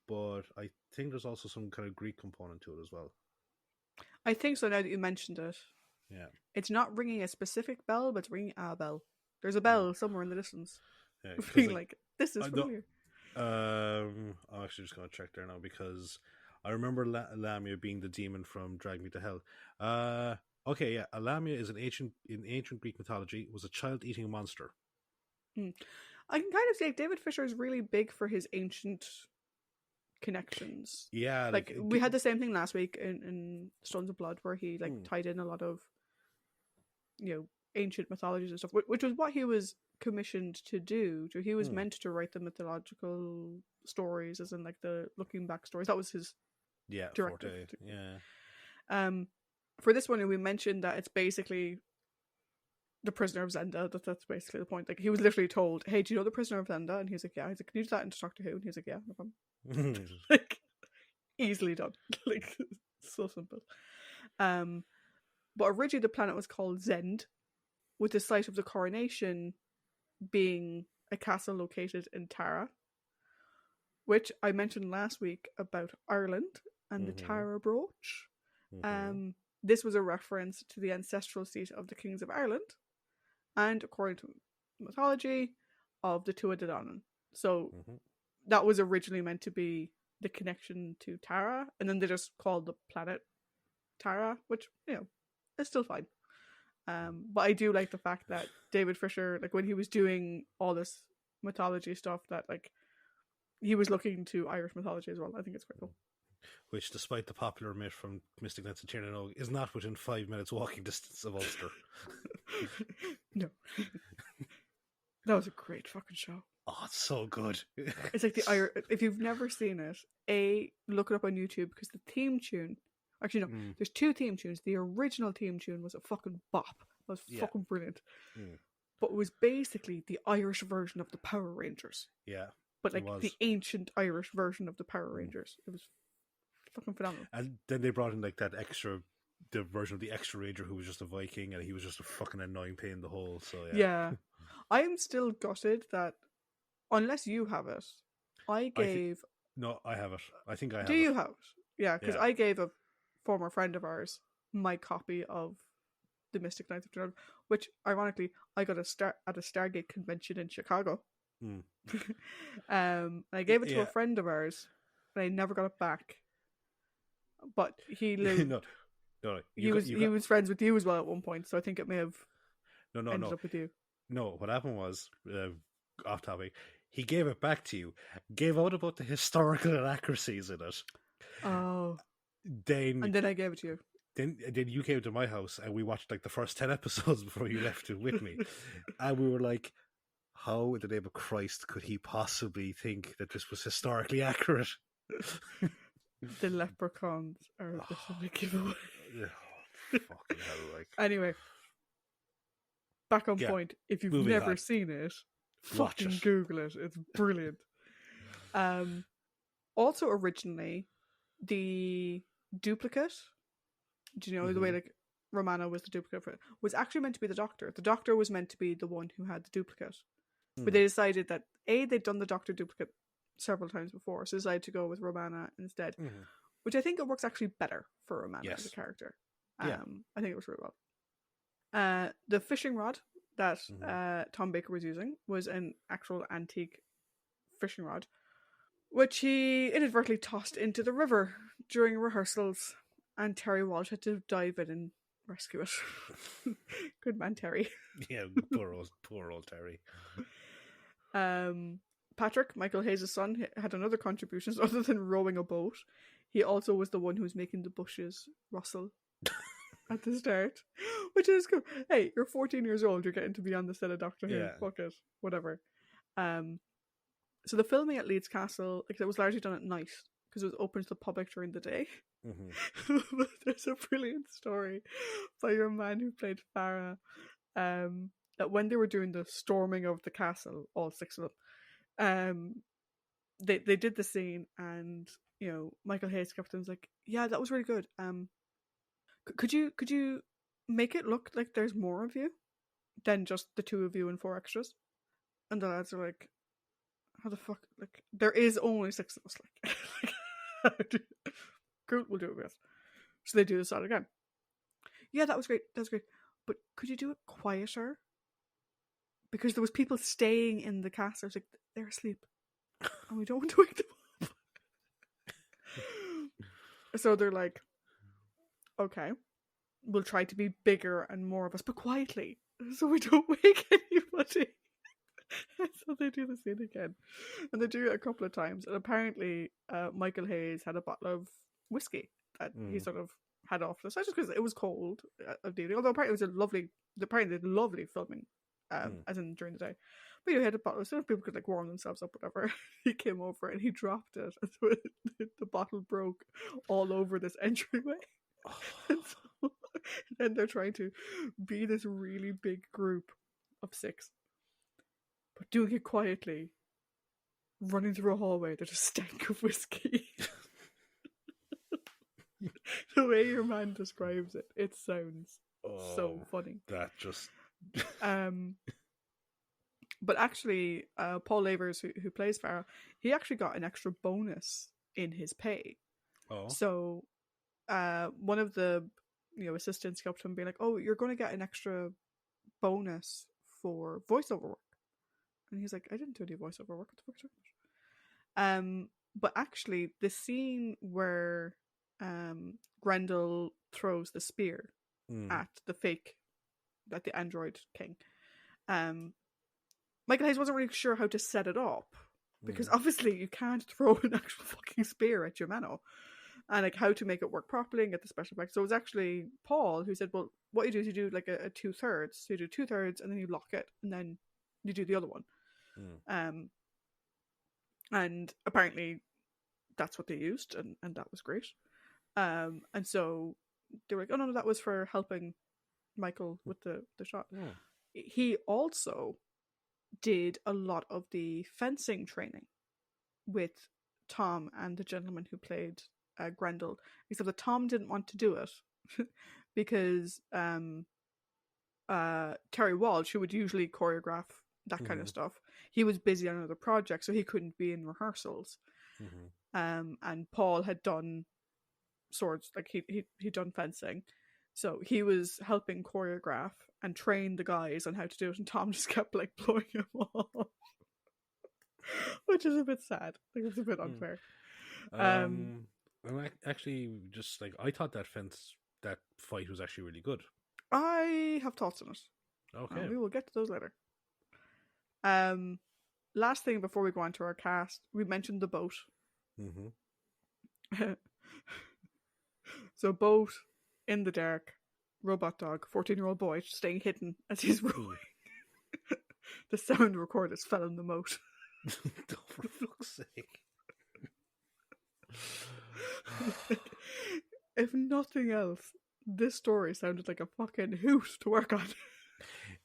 but I think there's also some kind of Greek component to it as well. I think so now that you mentioned it. Yeah. It's not ringing a specific bell, but it's ringing a bell. There's a bell somewhere in the distance. Yeah, being like, this is familiar. I'm actually just going to check there now because I remember Lamia being the demon from Drag Me to Hell. Okay, yeah, a Lamia is in ancient Greek mythology was a child-eating monster. I can kind of say David Fisher is really big for his ancient connections. Yeah, like we had the same thing last week in Stones of Blood, where he tied in a lot of ancient mythologies and stuff, which was what he was commissioned to do. He was meant to write the mythological stories, as in like the looking back stories. That was his directive. Forte. Yeah. For this one, we mentioned that it's basically the Prisoner of Zenda. That's basically the point. Like, he was literally told, "Hey, do you know the Prisoner of Zenda?" And he's like, "Yeah." He's like, "Can you do that into Doctor Who?" And he's like, "Yeah, no problem." Like, easily done. Like, so simple. But originally the planet was called Zend, with the site of the coronation being a castle located in Tara, which I mentioned last week about Ireland and the Tara brooch. This was a reference to the ancestral seat of the kings of Ireland, and according to mythology, of the Tuatha Dé Danann. So that was originally meant to be the connection to Tara, and then they just called the planet Tara, which is still fine. But I do like the fact that David Fisher, like when he was doing all this mythology stuff, that like he was looking to Irish mythology as well. I think it's quite cool. Which, despite the popular myth from Mystic Knights of Tirnanog, is not within 5 minutes walking distance of Ulster. No. That was a great fucking show. Oh, it's so good. It's like the Irish. If you've never seen it, look it up on YouTube, because the theme tune. Actually, no, there's 2 theme tunes. The original theme tune was a fucking bop. It was fucking brilliant. But it was basically the Irish version of the Power Rangers. Yeah. But like the ancient Irish version of the Power Rangers. It was fucking phenomenal. And then they brought in like the version of the extra ranger who was just a Viking, and he was just a fucking annoying pain in the hole. So yeah. I am still gutted that, unless you have it, I have it. I think I have it. Do you have it? Yeah, because I gave a former friend of ours my copy of the Mystic Knights of Tirnanog, which ironically I got at a Stargate convention in Chicago. I gave it to a friend of ours, but I never got it back. But he lived. No. He was friends with you as well at one point, so I think it may have ended up with you. No, what happened was, off topic, he gave it back to you, gave out about the historical inaccuracies in it. Oh. And then I gave it to you. Then you came to my house and we watched like the first 10 episodes before you left it with me. And we were like, how in the name of Christ could he possibly think that this was historically accurate? The leprechauns are the big giveaway. Fucking hell, like. Anyway, back on point. If you've never seen it, fucking Google it. It's brilliant. Also, originally, the duplicate, do you know the way like Romana was the duplicate for it, was actually meant to be the Doctor. The Doctor was meant to be the one who had the duplicate. But they decided that they'd done the Doctor duplicate several times before, so decided to go with Romana instead. Which I think it works actually better for Romana as a character. I think it works really well. The fishing rod that Tom Baker was using was an actual antique fishing rod, which he inadvertently tossed into the river during rehearsals, and Terry Walsh had to dive in and rescue it. Good man, Terry. Yeah, poor old Terry. Patrick, Michael Hayes' son, had another contribution other than rowing a boat. He also was the one who was making the bushes rustle at the start, which is cool. Hey, you're 14 years old, you're getting to be on the set of Doctor Who. Yeah. Fuck it, whatever. So the filming at Leeds Castle, like, it was largely done at night because it was open to the public during the day. Mm-hmm. But there's a brilliant story by your man who played Farah, that when they were doing the storming of the castle, all 6 of them, they did the scene, and Michael Hayes kept them like, yeah, that was really good. Could you make it look like there's more of you than just the 2 of you and 4 extras? And the lads are like, how the fuck? Like, there is only 6 of us. Like, cool, we'll do it with us. So they do this out again. Yeah, that was great. That was great. But could you do it quieter? Because there was people staying in the castle. I was like, they're asleep, and we don't want to wake them up. So they're like, okay, we'll try to be bigger and more of us, but quietly, so we don't wake anybody. So they do the scene again, and they do it a couple of times. And apparently, Michael Hayes had a bottle of whiskey that he sort of had off the side just because it was cold. Although apparently it was lovely filming, as in during the day. But he had a bottle so people could like warm themselves up, whatever. He came over and he dropped it, and so the bottle broke all over this entryway. And so then they're trying to be this really big group of 6. But doing it quietly, running through a hallway, there's a stank of whiskey. The way your man describes it, it sounds so funny. That just... But actually, Paul Lavers, who plays Farah, he actually got an extra bonus in his pay. Oh. So one of the assistants helped him be like, oh, you're going to get an extra bonus for voiceover work. And he's like, I didn't do any voiceover work. What the fuck's wrong? But actually, the scene where Grendel throws the spear at the android king, Michael Hayes wasn't really sure how to set it up, because obviously you can't throw an actual fucking spear at your mano, and like how to make it work properly and get the special effects. So it was actually Paul who said, well, what you do is you do like a 2/3. So you do 2/3 and then you lock it, and then you do the other one. And apparently that's what they used, and that was great. And so they were like, oh no, that was for helping Michael with the shot. He also did a lot of the fencing training with Tom and the gentleman who played Grendel, except that Tom didn't want to do it because Terry Walsh, who would usually choreograph that kind of stuff, he was busy on another project, so he couldn't be in rehearsals. And Paul had done swords, like he'd done fencing, so he was helping choreograph and train the guys on how to do it, and Tom just kept like blowing him off, which is a bit sad. Like, it's a bit unfair. And I actually just like, I thought that fight was actually really good. I have thoughts on it. Okay, we will get to those later. Last thing before we go on to our cast, we mentioned the boat. So boat in the dark, robot dog, 14-year-old boy staying hidden as he's rowing. The sound recorders fell in the moat. For fuck's sake. If nothing else, this story sounded like a fucking hoot to work on.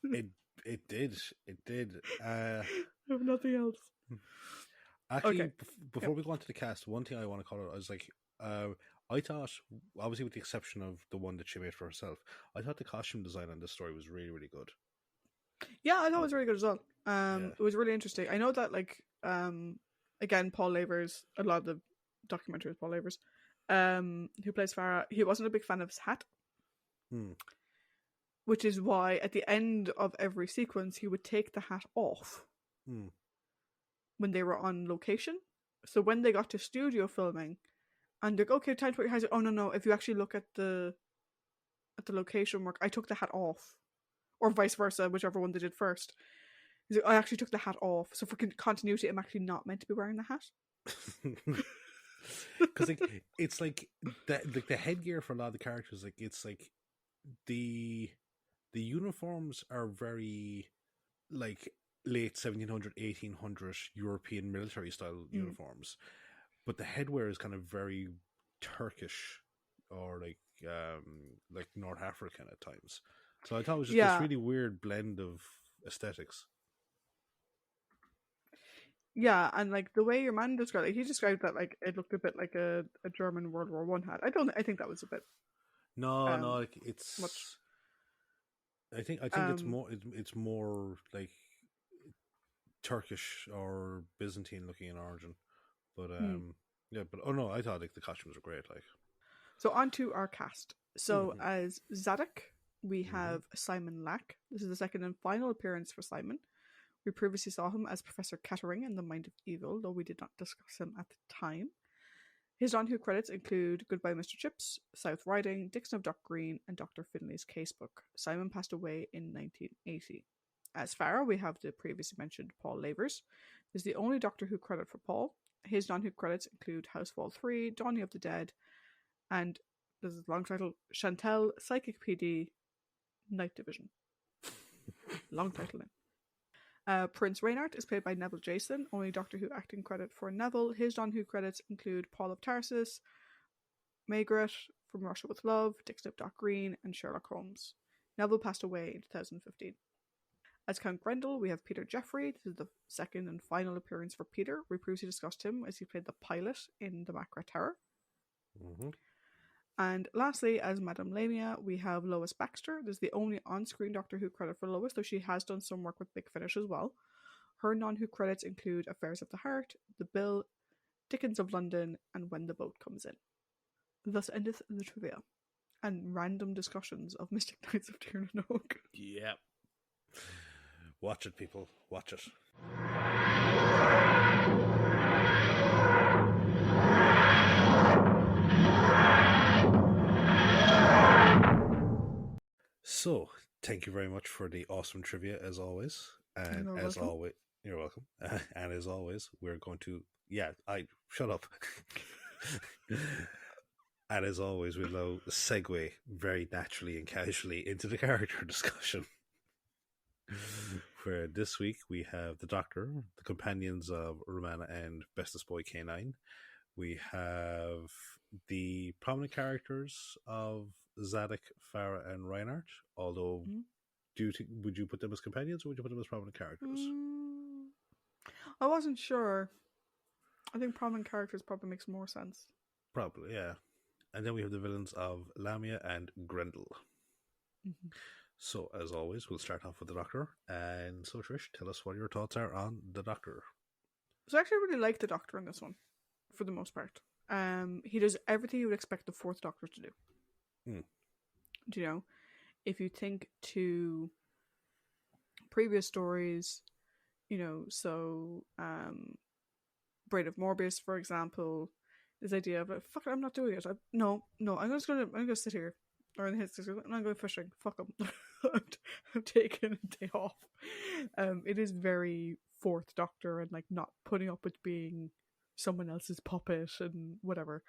It did. If nothing else. Actually, okay. Before we go on to the cast, one thing I want to call out, I was like, I thought, obviously with the exception of the one that she made for herself, I thought the costume design on this story was really, really good. Yeah, I thought it was really good as well. It was really interesting. I know that, like, again, Paul Lavers, a lot of the documentary with Paul Lavers, who plays Farah, he wasn't a big fan of his hat. Which is why at the end of every sequence he would take the hat off when they were on location. So when they got to studio filming, and they're like, okay, time to put your hands. Oh no! If you actually look at the location work, I took the hat off, or vice versa, whichever one they did first. He's like, I actually took the hat off, so for continuity, I'm actually not meant to be wearing the hat. Because it's like the headgear for a lot of the characters, like it's like the uniforms are very like late 1700 1800 European military style uniforms, but the headwear is kind of very Turkish or like North African at times. So I thought it was just this really weird blend of aesthetics. Yeah, and like the way your man described it, he described that like it looked a bit like a German World War One hat. I think that was a bit no, like it's much. I think it's more like Turkish or Byzantine looking in origin, but yeah, but oh no, I thought like the costumes were great. Like, so on to our cast. So as Zadok, we have Simon Lack. This is the second and final appearance for Simon. We previously saw him as Professor Kettering in The Mind of Evil, though we did not discuss him at the time. His on-who credits include Goodbye Mr. Chips, South Riding, Dixon of Dock Green, and Dr. Finley's Casebook. Simon passed away in 1980. As Farah, we have the previously mentioned Paul Lavers. This is the only Doctor Who credit for Paul. His non-who credits include Housefall 3, Dawning of the Dead, and, this is a long title, Chantel, Psychic PD, Night Division. Long title name. Prince Reynard is played by Neville Jason, only Doctor Who acting credit for Neville. His non-who credits include Paul of Tarsus, Margaret from Russia with Love, Dixon of Dock Green, and Sherlock Holmes. Neville passed away in 2015. As Count Grendel, we have Peter Jeffrey. This is the second and final appearance for Peter. We previously discussed him as he played the pilot in the Macra Tower. And lastly, as Madame Lamia, we have Lois Baxter. This is the only on-screen Doctor Who credit for Lois, though she has done some work with Big Finish as well. Her non-Who credits include Affairs of the Heart, The Bill, Dickens of London, and When the Boat Comes In. Thus endeth the trivia and random discussions of Mystic Knights of Tir na Nog. Yep. Watch it, people. Watch it. So, thank you very much for the awesome trivia, as always. And you're welcome. And as always, we're going to, shut up. And as always, we'll now segue very naturally and casually into the character discussion. Where this week we have the Doctor, the companions of Romana and Bestest Boy K9. We have the prominent characters of Zadok, Farah, and Reinhardt. Although, would you put them as companions or would you put them as prominent characters? I wasn't sure. I think prominent characters probably makes more sense. Probably, yeah. And then we have the villains of Lamia and Grendel. So, as always, we'll start off with the Doctor. And so, Trish, tell us what your thoughts are on the Doctor. So I actually really like the Doctor in this one, for the most part. He does everything you would expect the Fourth Doctor to do. Do you know? If you think to previous stories, so Braid of Morbius, for example, this idea of fuck it, I'm not doing it. I'm gonna sit here. Or in his case, I'm not going fishing. Fuck them. I'm taking a day off. It is very Fourth Doctor and like not putting up with being someone else's puppet and whatever.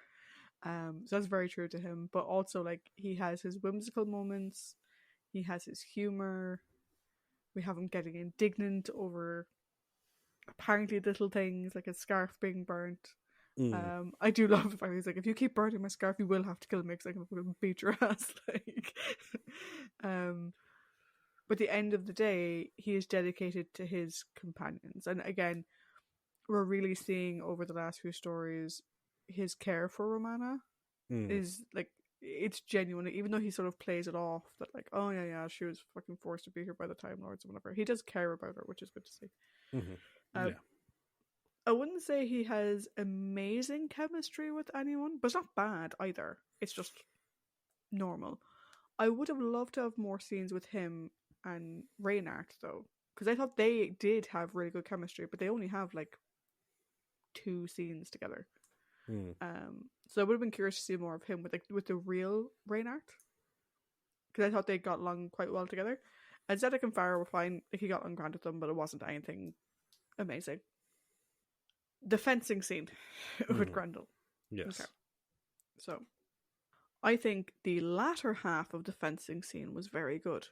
So that's very true to him. But also like he has his whimsical moments. He has his humor. We have him getting indignant over apparently little things like his scarf being burnt. I do love the fact he's like, if you keep burning my scarf, you will have to kill me because I'm going to beat your ass. Like, but at the end of the day, he is dedicated to his companions, and again, we're really seeing over the last few stories his care for Romana is like it's genuine. Even though he sort of plays it off that like, oh yeah, she was fucking forced to be here by the Time Lords or whatever. He does care about her, which is good to see. I wouldn't say he has amazing chemistry with anyone, but it's not bad either. It's just normal. I would have loved to have more scenes with him and Reynard, though, because I thought they did have really good chemistry, but they only have like 2 scenes together. Mm. So I would have been curious to see more of him with the real Reynard, because I thought they got along quite well together. And Zedek and Farah were fine. Like, he got on grand with them, but it wasn't anything amazing. The fencing scene with Grendel. Yes. Okay. So, I think the latter half of the fencing scene was very good.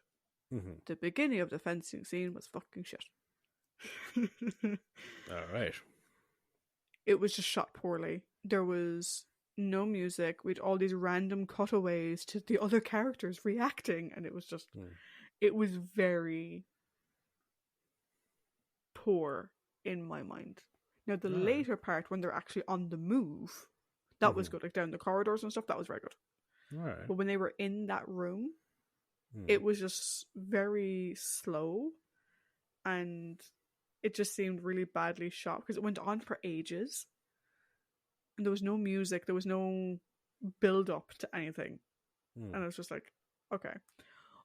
The beginning of the fencing scene was fucking shit. All right. It was just shot poorly. There was no music. We had all these random cutaways to the other characters reacting, and it was just, it was very poor in my mind. Now, the later part, when they're actually on the move, that was good. Like, down the corridors and stuff, that was very good. All right. But when they were in that room, it was just very slow, and it just seemed really badly shot because it went on for ages, and there was no music, there was no build up to anything, and I was just like, okay.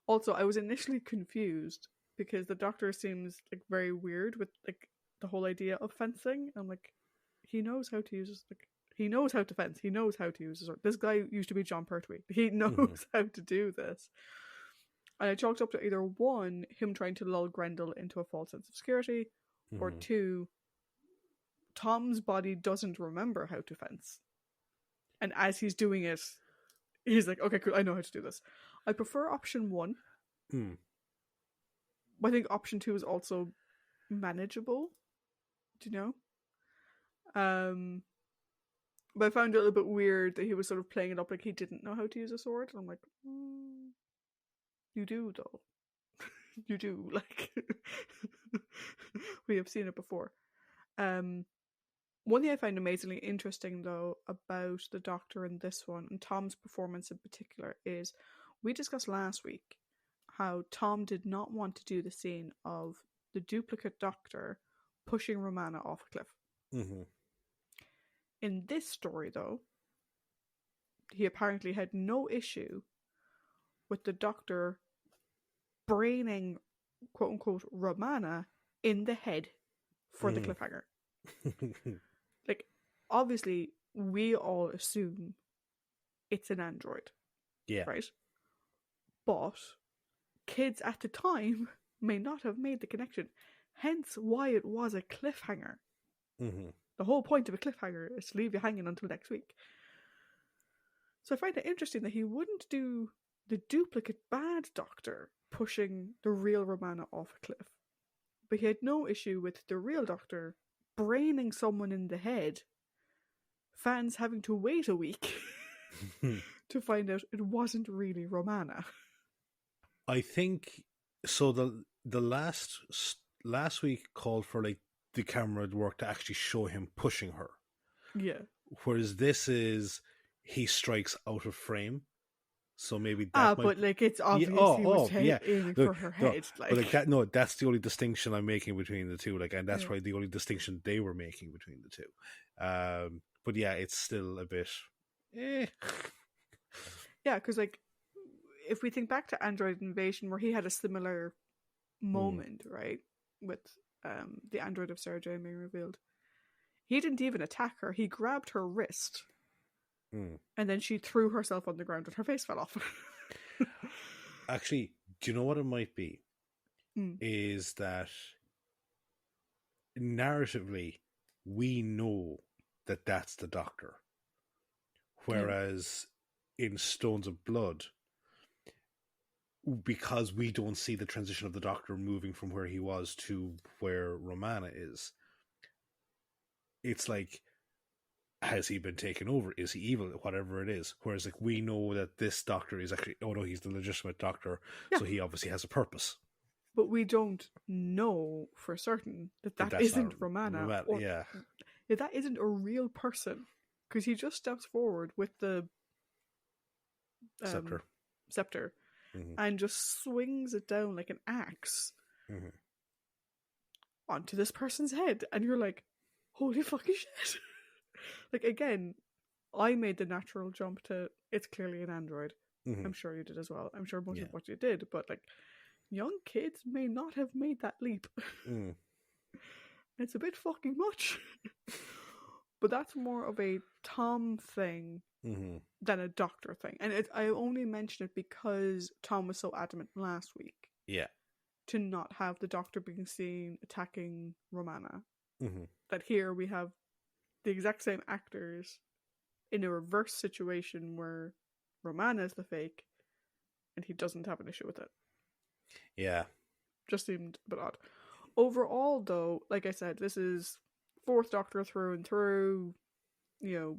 Also, I was initially confused because the Doctor seems like very weird with like the whole idea of fencing. I'm like, he knows how to use, like, he knows how to fence, he knows how to use his sword. This guy used to be John Pertwee. He knows how to do this. And I chalked up to either 1, him trying to lull Grendel into a false sense of security, or 2, Tom's body doesn't remember how to fence. And as he's doing it, he's like, okay, cool, I know how to do this. I prefer option 1. But I think option 2 is also manageable. Do you know? But I found it a little bit weird that he was sort of playing it up like he didn't know how to use a sword. And I'm like, you do, though. You do. Like, we have seen it before. One thing I find amazingly interesting, though, about the Doctor in this one, and Tom's performance in particular, is we discussed last week how Tom did not want to do the scene of the duplicate Doctor pushing Romana off a cliff. In this story, though, he apparently had no issue with the Doctor braining, quote-unquote, Romana in the head for the cliffhanger. Like, obviously, we all assume it's an android. Yeah. Right? But kids at the time may not have made the connection. Hence why it was a cliffhanger. The whole point of a cliffhanger is to leave you hanging until next week. So I find it interesting that he wouldn't do the duplicate bad Doctor pushing the real Romana off a cliff. But he had no issue with the real Doctor braining someone in the head, fans having to wait a week to find out it wasn't really Romana. I think so. The last week called for like the camera work to actually show him pushing her. Yeah. Whereas this is he strikes out of frame. So maybe that might... but like it's obvious he was aiming for her head. But like that, no, that's the only distinction I'm making between the two. Like, and that's why the only distinction they were making between the two. But yeah, it's still a bit. Yeah, because like if we think back to Android Invasion, where he had a similar moment, right, with the android of Sarah Jane being revealed, he didn't even attack her. He grabbed her wrist. And then she threw herself on the ground and her face fell off. Actually, do you know what it might be? Is that narratively, we know that that's the Doctor. Whereas in Stones of Blood, because we don't see the transition of the Doctor moving from where he was to where Romana is, it's like, has he been taken over? Is he evil? Whatever it is. Whereas like we know that this Doctor is actually, oh no, he's the legitimate Doctor, so he obviously has a purpose. But we don't know for certain that isn't Romana. Or that isn't a real person. Because he just steps forward with the scepter and just swings it down like an axe onto this person's head. And you're like, holy fucking shit. Like, again, I made the natural jump to, it's clearly an android. I'm sure you did as well. I'm sure most of what you did. But, like, young kids may not have made that leap. It's a bit fucking much. but that's more of a Tom thing than a Doctor thing. And I only mention it because Tom was so adamant last week. Yeah. To not have the Doctor being seen attacking Romana. Mm-hmm. That here we have the exact same actors in a reverse situation where Romana is the fake and he doesn't have an issue with it. Yeah. Just seemed a bit odd. Overall, though, like I said, this is Fourth Doctor through and through. You know,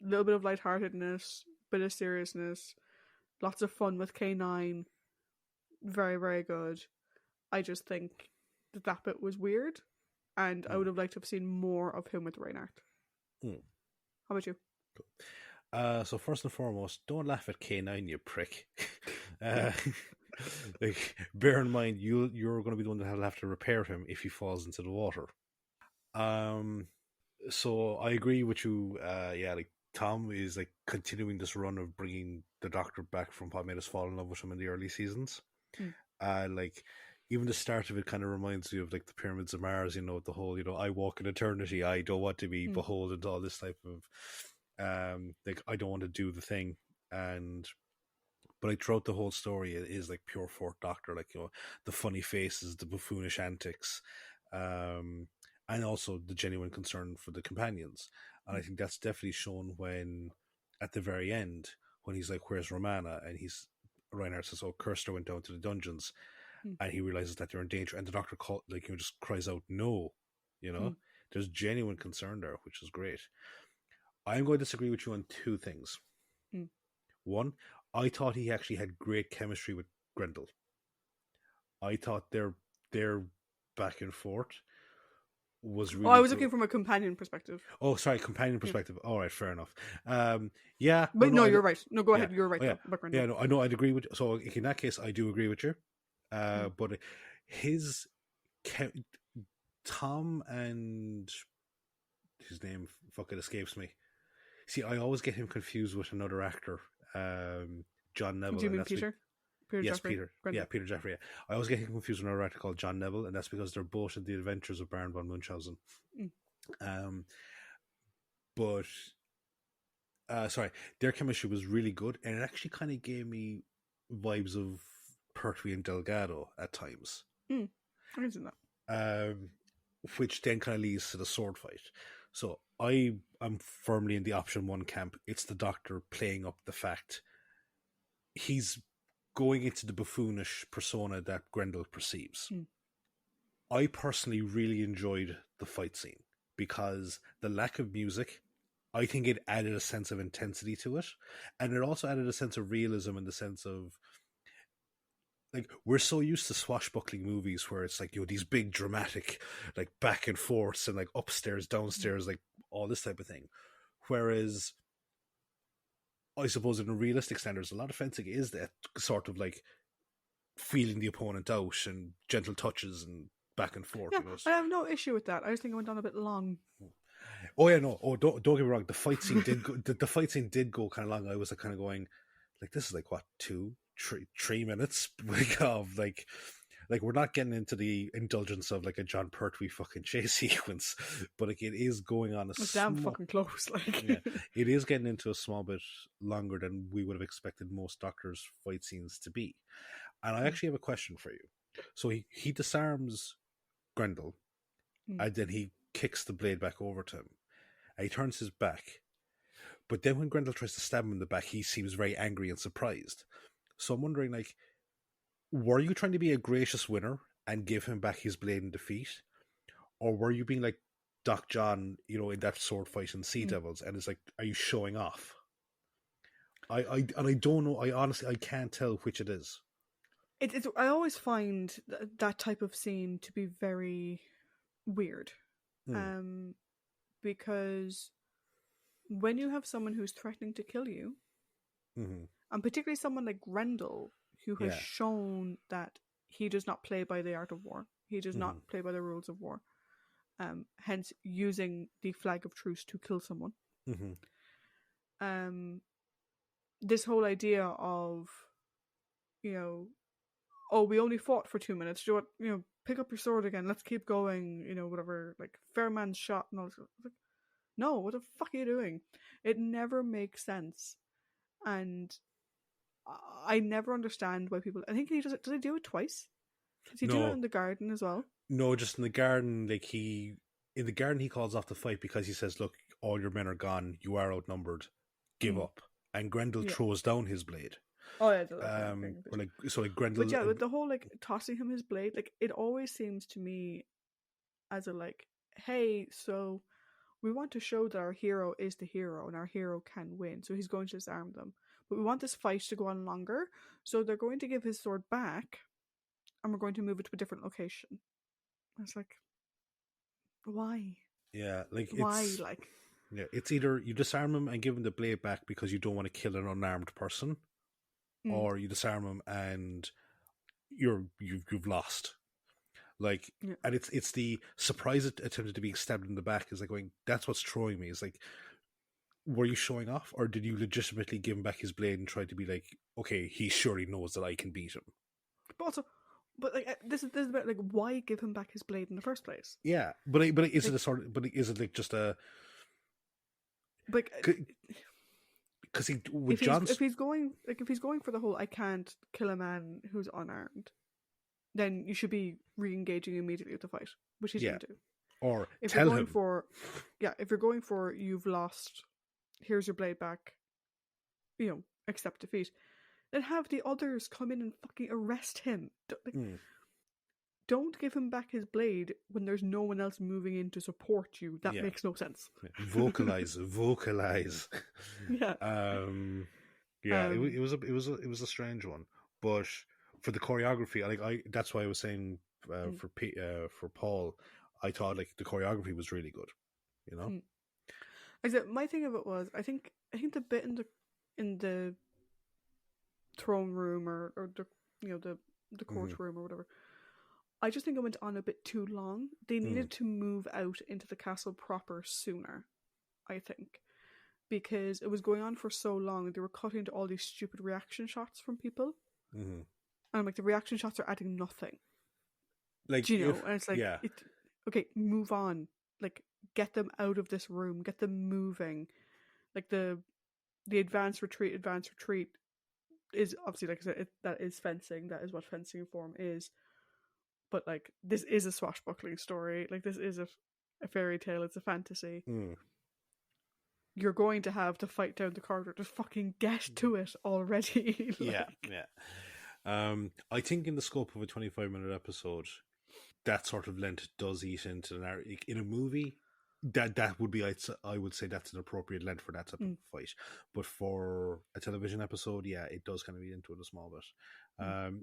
a little bit of lightheartedness, bit of seriousness, lots of fun with K9. Very, very good. I just think that bit was weird, and I would have liked to have seen more of him with Reinhardt. How about you? So first and foremost, don't laugh at K9, you prick. Like, bear in mind, you're going to be the one that will have to repair him if he falls into the water. So I agree with you. Yeah, like Tom is like continuing this run of bringing the Doctor back from what made us fall in love with him in the early seasons. Like even the start of it kind of reminds me of like the Pyramids of Mars. You know, the whole I walk in eternity. I don't want to be beholden to all this type of like I don't want to do the thing. But like throughout the whole story, it is like pure Fourth Doctor, like the funny faces, the buffoonish antics, and also the genuine concern for the companions. And I think that's definitely shown when, at the very end, when he's like, "Where's Romana?" and Reinhardt says, "Oh, Kirster went down to the dungeons," and he realizes that they're in danger, and the Doctor just cries out, "No!" There's genuine concern there, which is great. I'm going to disagree with you on two things. One, I thought he actually had great chemistry with Grendel. I thought their back and forth was really. I was looking from a companion perspective. Oh, sorry, companion perspective. All right, fair enough. Yeah, but no, you're right. No, go ahead. You're right. Yeah, about Grendel. yeah. No, I know. I'd agree with you. So in that case, I do agree with you. But his Tom and his name fucking escapes me. See, I always get him confused with another actor, John Neville. Do you mean Peter? Peter Yes, Jeffrey. Peter. Grendel. Yeah, Peter Jeffrey. Yeah. I always get him confused with another actor called John Neville, and that's because they're both in the Adventures of Baron von Munchausen. But sorry, their chemistry was really good, and it actually kind of gave me vibes of Pertwee and Delgado at times. I can see that. Which then kind of leads to the sword fight. So I am firmly in the option one camp. It's the Doctor playing up the fact he's going into the buffoonish persona that Grendel perceives. I personally really enjoyed the fight scene because the lack of music, I think it added a sense of intensity to it. And it also added a sense of realism in the sense of, like, we're so used to swashbuckling movies where it's like, these big dramatic, like, back and forths and like upstairs, downstairs, like all this type of thing. Whereas I suppose in realistic standards, a lot of fencing is that sort of like feeling the opponent out and gentle touches and back and forth. Yeah, I have no issue with that. I just think it went on a bit long. Oh yeah, no. Oh, don't get me wrong. The fight scene did go, the fight scene did go kind of long. I was like, kind of going, like, this is like what 3 minutes of like we're not getting into the indulgence of like a John Pertwee fucking chase sequence, but like it is going on damn fucking close. Like, yeah, it is getting into a small bit longer than we would have expected most Doctors' fight scenes to be. And I actually have a question for you. So he disarms Grendel, and then he kicks the blade back over to him, and he turns his back. But then when Grendel tries to stab him in the back, he seems very angry and surprised. So I'm wondering, like, were you trying to be a gracious winner and give him back his blade in defeat? Or were you being like Doc John, in that sword fight in Sea Devils, and it's like, are you showing off? I don't know. I honestly can't tell which it is. It's I always find that type of scene to be very weird, because when you have someone who's threatening to kill you, and particularly someone like Grendel, who has shown that he does not play by the art of war, he does not play by the rules of war, hence using the flag of truce to kill someone. This whole idea of, oh, we only fought for 2 minutes. Do you know what? pick up your sword again. Let's keep going. You know, whatever. Like, fair man's shot and all this. Like, no, what the fuck are you doing? It never makes sense, and I never understand why people. I think he does it. Does he do it twice? Does he do it No, in the garden as well? no, just in the garden. Like in the garden, he calls off the fight because he says, "Look, all your men are gone. You are outnumbered. Give up." And Grendel Yeah. throws down his blade. Oh yeah, okay. Or like so, like Grendel. But yeah, with the whole like tossing him his blade, like it always seems to me as a like, hey, so we want to show that our hero is the hero and our hero can win, so he's going to disarm them. But we want this fight to go on longer, so they're going to give his sword back, and we're going to move it to a different location. I was like, why? Yeah, like Why? it's Like, yeah, it's either you disarm him and give him the blade back because you don't want to kill an unarmed person, or you disarm him and you've lost. Like, yeah. and it's the surprise attempt to being stabbed in the back is like going. That's what's throwing me. It's like, were you showing off, or did you legitimately give him back his blade and try to be like, okay, he surely knows that I can beat him? But also, but like this is about like why give him back his blade in the first place? Yeah, but is like, it a sort of? But is it like just a? Like, because he with John's if he's going for the whole I can't kill a man who's unarmed, then you should be re-engaging immediately with the fight, which he didn't do. Or if tell you're going him for, if you're going for you've lost, here's your blade back, you know, accept defeat, then have the others come in and fucking arrest him. Don't give him back his blade when there's no one else moving in to support you. That makes no sense. Vocalize. Yeah. It was a strange one, but for the choreography, I that's why I was saying for Paul, I thought like the choreography was really good, you know. Except my thing of it was, I think the bit in the throne room or the the courtroom or whatever, I just think it went on a bit too long. They needed to move out into the castle proper sooner, I think, because it was going on for so long. They were cutting to all these stupid reaction shots from people, and I'm like, the reaction shots are adding nothing. Like, do you know? And it's like, okay, move on. Like, get them out of this room. Get them moving. Like the advanced retreat is obviously, like I said, that is fencing. That is what fencing form is. But like, this is a swashbuckling story. Like, this is a fairy tale. It's a fantasy. You're going to have to fight down the corridor. Just fucking get to it already. Like... Yeah. I think in the scope of a 25-minute episode, that sort of length does eat into the narrative. In a movie, that would be, I would say that's an appropriate length for that type of fight. But for a television episode, it does kind of eat into it a small bit.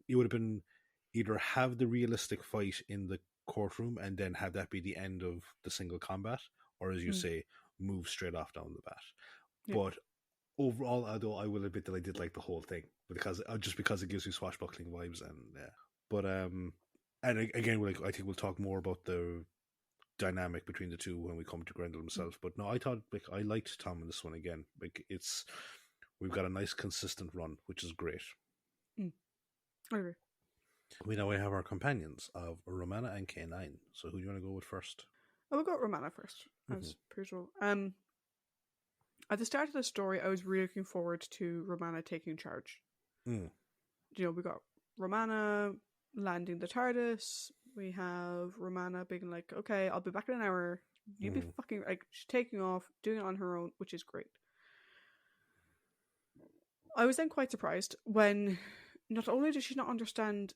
It would have been either have the realistic fight in the courtroom and then have that be the end of the single combat, or as you say, move straight off down the bat. But overall, although I will admit that I did like the whole thing because it gives me swashbuckling vibes, and but and again, I think we'll talk more about the dynamic between the two when we come to Grendel himself. But no, I thought I liked Tom in this one again. Like, we've got a nice consistent run, which is great. I agree. We now have our companions of Romana and K9. So who do you want to go with first? I will go with Romana first, as per usual. At the start of the story, I was really looking forward to Romana taking charge. You know, we got Romana landing the TARDIS. We have Romana being like, okay, I'll be back in an hour. You be fucking... Like, she's taking off, doing it on her own, which is great. I was then quite surprised when not only did she not understand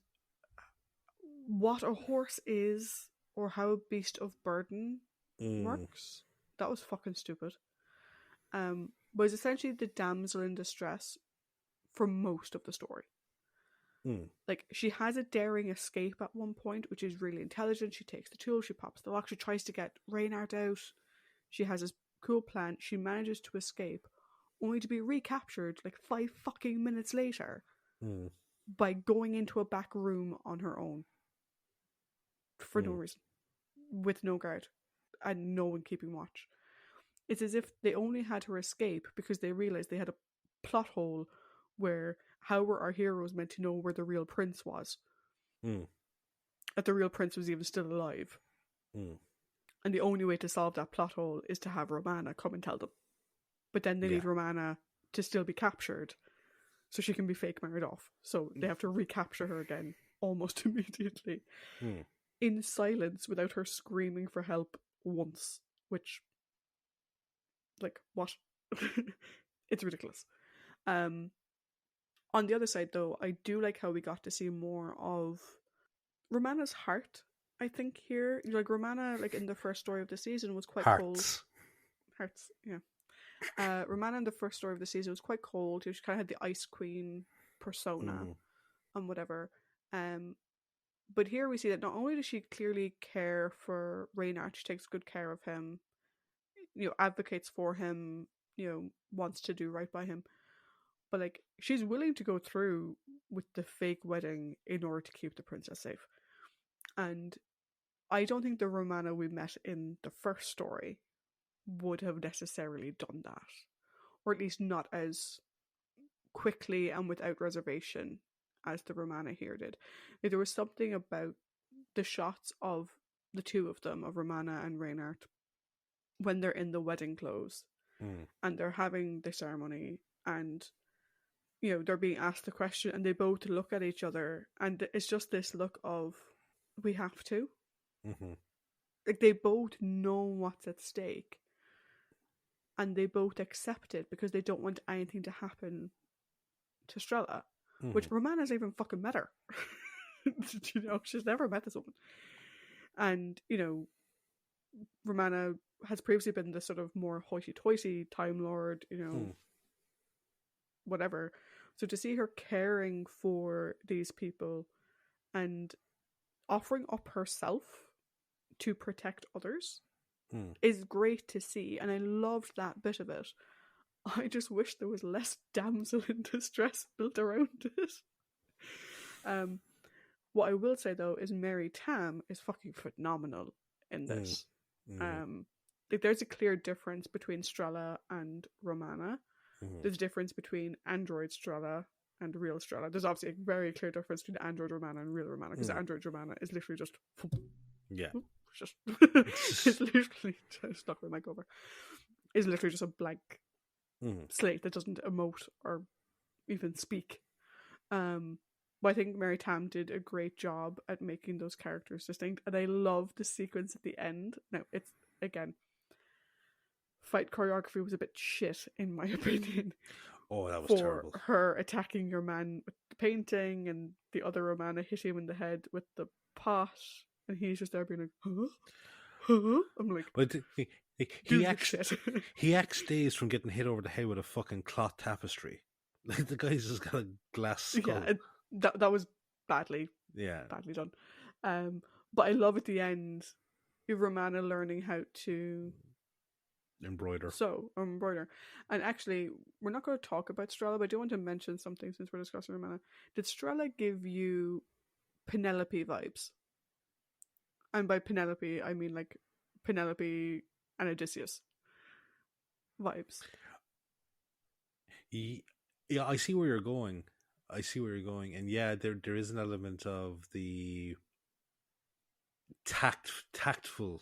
what a horse is or how a beast of burden works. That was fucking stupid. Was essentially the damsel in distress for most of the story. Like, she has a daring escape at one point, which is really intelligent. She takes the tool, she pops the lock, she tries to get Reynard out. She has this cool plan. She manages to escape, only to be recaptured like 5 fucking minutes later by going into a back room on her own. For no reason. With no guard. And no one keeping watch. It's as if they only had her escape because they realised they had a plot hole where how were our heroes meant to know where the real prince was? that the real prince was even still alive. Mm. And the only way to solve that plot hole is to have Romana come and tell them. But then they need Romana to still be captured so she can be fake married off. So they have to recapture her again almost immediately. In silence, without her screaming for help once. Which, like, what? It's ridiculous. On the other side, though, I do like how we got to see more of Romana's heart, I think, here. Like, Romana, like, in the first story of the season was quite cold. Hearts, yeah. Romana in the first story of the season was quite cold. She kind of had the Ice Queen persona and whatever. But here we see that not only does she clearly care for Reynard, she takes good care of him, advocates for him, wants to do right by him. But, like, she's willing to go through with the fake wedding in order to keep the princess safe. And I don't think the Romana we met in the first story would have necessarily done that. Or at least not as quickly and without reservation as the Romana here did. Like, there was something about the shots of the two of them, of Romana and Reynard, when they're in the wedding clothes and they're having the ceremony and they're being asked the question and they both look at each other and it's just this look of, we have to. Like, they both know what's at stake and they both accept it because they don't want anything to happen to Strella, which Romana's even fucking met her. She's never met this woman. And, Romana has previously been the sort of more hoity-toity Time Lord, whatever. So to see her caring for these people and offering up herself to protect others is great to see, and I loved that bit of it. I just wish there was less damsel in distress built around it. What I will say, though, is Mary Tam is fucking phenomenal in this. Like, there's a clear difference between Strella and Romana. There's a difference between android Strella and real Strella. There's obviously a very clear difference between android Romana and real Romana, because android Romana is literally just it's literally stuck my mic over. Is literally just a blank slate that doesn't emote or even speak. But I think Mary Tam did a great job at making those characters distinct, and I love the sequence at the end. Now, it's, again, fight choreography was a bit shit in my opinion. Oh, that was terrible. Her attacking your man with the painting and the other Romana hitting him in the head with the pot, and he's just there being like, huh? I'm like, but he acts dazed from getting hit over the head with a fucking cloth tapestry. Like, the guy's just got a glass skull. Yeah, that was badly done. But I love at the end Romana learning how to embroider. And actually, we're not going to talk about Strella, but I do want to mention something since we're discussing Romana. Did Strella give you Penelope vibes? And by Penelope, I mean like Penelope and Odysseus vibes. Yeah, I see where you're going. And yeah, there is an element of the tactful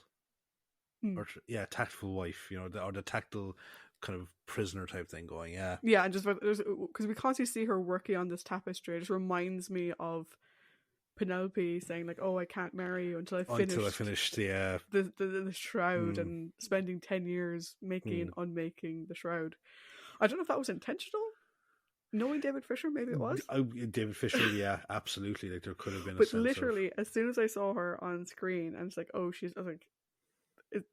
tactful wife, or the tactile kind of prisoner type thing going. Yeah, and just because we constantly see her working on this tapestry, it just reminds me of Penelope saying like, "Oh, I can't marry you until I finished the shroud," and spending 10 years making and unmaking the shroud. I don't know if that was intentional. Knowing David Fisher, maybe it was. David Fisher, yeah, absolutely. Like, there could have been. But literally, as soon as I saw her on screen, and it's like, oh, I was like,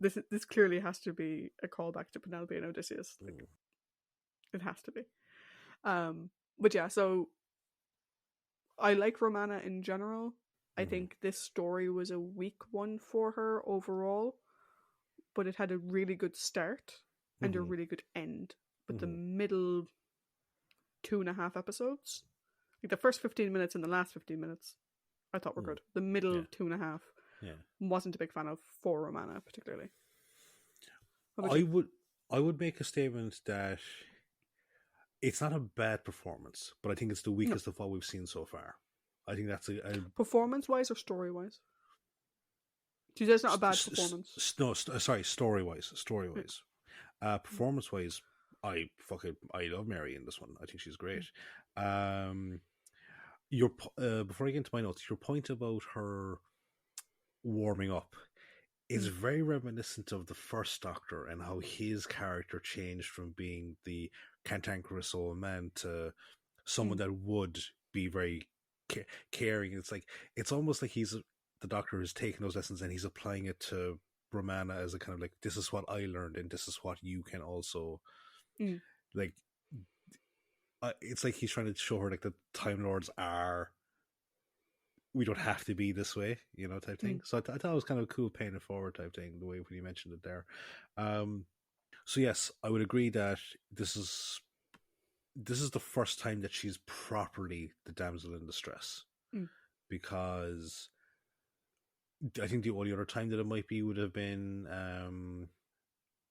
this clearly has to be a callback to Penelope and Odysseus. Like, it has to be. But yeah, so I like Romana in general. I think this story was a weak one for her overall, but it had a really good start and a really good end. But the middle 2.5 episodes, like the first 15 minutes and the last 15 minutes, I thought were good. The middle 2.5 wasn't a big fan of for Romana particularly. I would make a statement that it's not a bad performance, but I think it's the weakest of what we've seen so far. I think that's a performance wise or story wise. She says not a bad performance. No, sorry, story wise. Performance wise, I love Mary in this one. I think she's great. Your before I get into my notes, your point about her warming up is very reminiscent of the first Doctor and how his character changed from being the cantankerous old man to someone that would be very caring. It's almost like the Doctor is taking those lessons and he's applying it to Romana as a kind of like, this is what I learned and this is what you can also like. It's like he's trying to show her like the Time Lords are. We don't have to be this way, type thing. So I thought it was kind of a cool paying it forward type thing, the way when you mentioned it there. So yes, I would agree that this is the first time that she's properly the damsel in distress, because I think the only other time that it might be would have been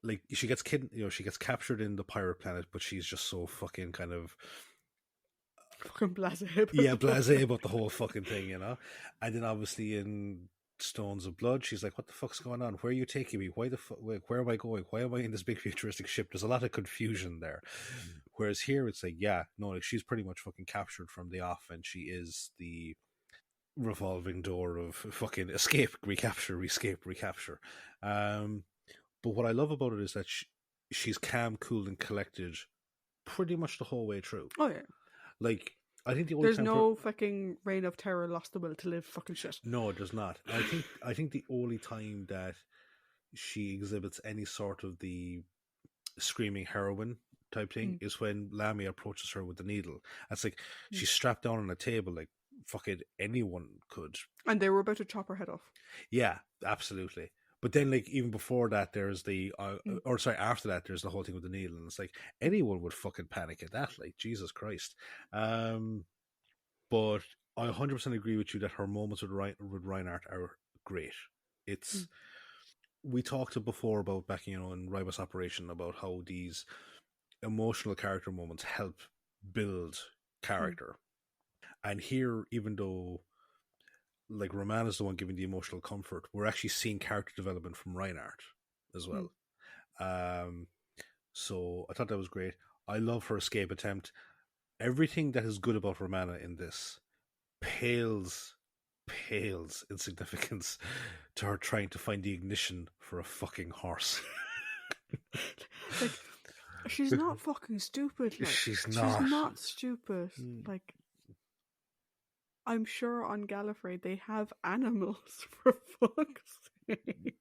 like she gets she gets captured in the pirate planet, but she's just so fucking kind of fucking blasé. Blasé about the whole fucking thing, and then obviously in Stones of Blood, she's like, what the fuck's going on? Where are you taking me? Why the fuck? Where am I going? Why am I in this big futuristic ship? There's a lot of confusion there. Whereas here it's like, she's pretty much fucking captured from the off, and she is the revolving door of fucking escape, recapture, escape, recapture. But what I love about it is that she's calm, cool, and collected pretty much the whole way through. Oh yeah. Like, I think the only there's no fucking reign of terror, lost the will to live fucking shit. No, there's not. I think the only time that she exhibits any sort of the screaming heroine type thing is when Lamia approaches her with the needle. That's like she's strapped down on a table, like fucking anyone could. And they were about to chop her head off. Yeah, absolutely. But then, like, even before that, there's the after that, there's the whole thing with the needle, and it's like anyone would fucking panic at that. Like, Jesus Christ. But I 100% agree with you that her moments with Reinhardt are great. It's we talked before about back, in Ribos Operation about how these emotional character moments help build character, and here, even though like Roman is the one giving the emotional comfort, we're actually seeing character development from Reinhardt as well. So I thought that was great. I love her escape attempt. Everything that is good about Romana in this pales in significance to her trying to find the ignition for a fucking horse. Like, she's not fucking stupid. Like, she's not stupid. Like, I'm sure on Gallifrey they have animals, for fuck's sake.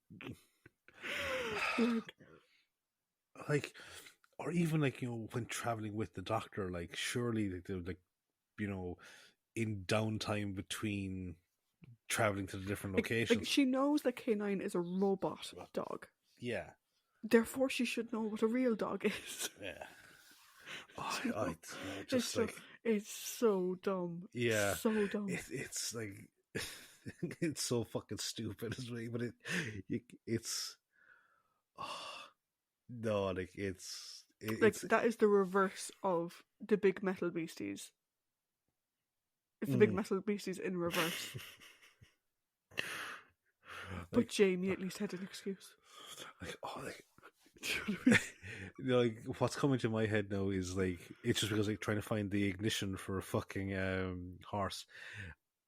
like, or even like, when traveling with the Doctor, like, surely like, in downtime between traveling to the different locations. Like, she knows that K9 is a robot dog. Yeah. Therefore, she should know what a real dog is. Yeah. It's so dumb. Yeah. So dumb. It's like it's so fucking stupid as well, but it's no, like it's that is the reverse of the big metal beasties. It's the big metal beasties in reverse. But Jamie at least had an excuse. Like what's coming to my head now is like it's just because like trying to find the ignition for a fucking horse.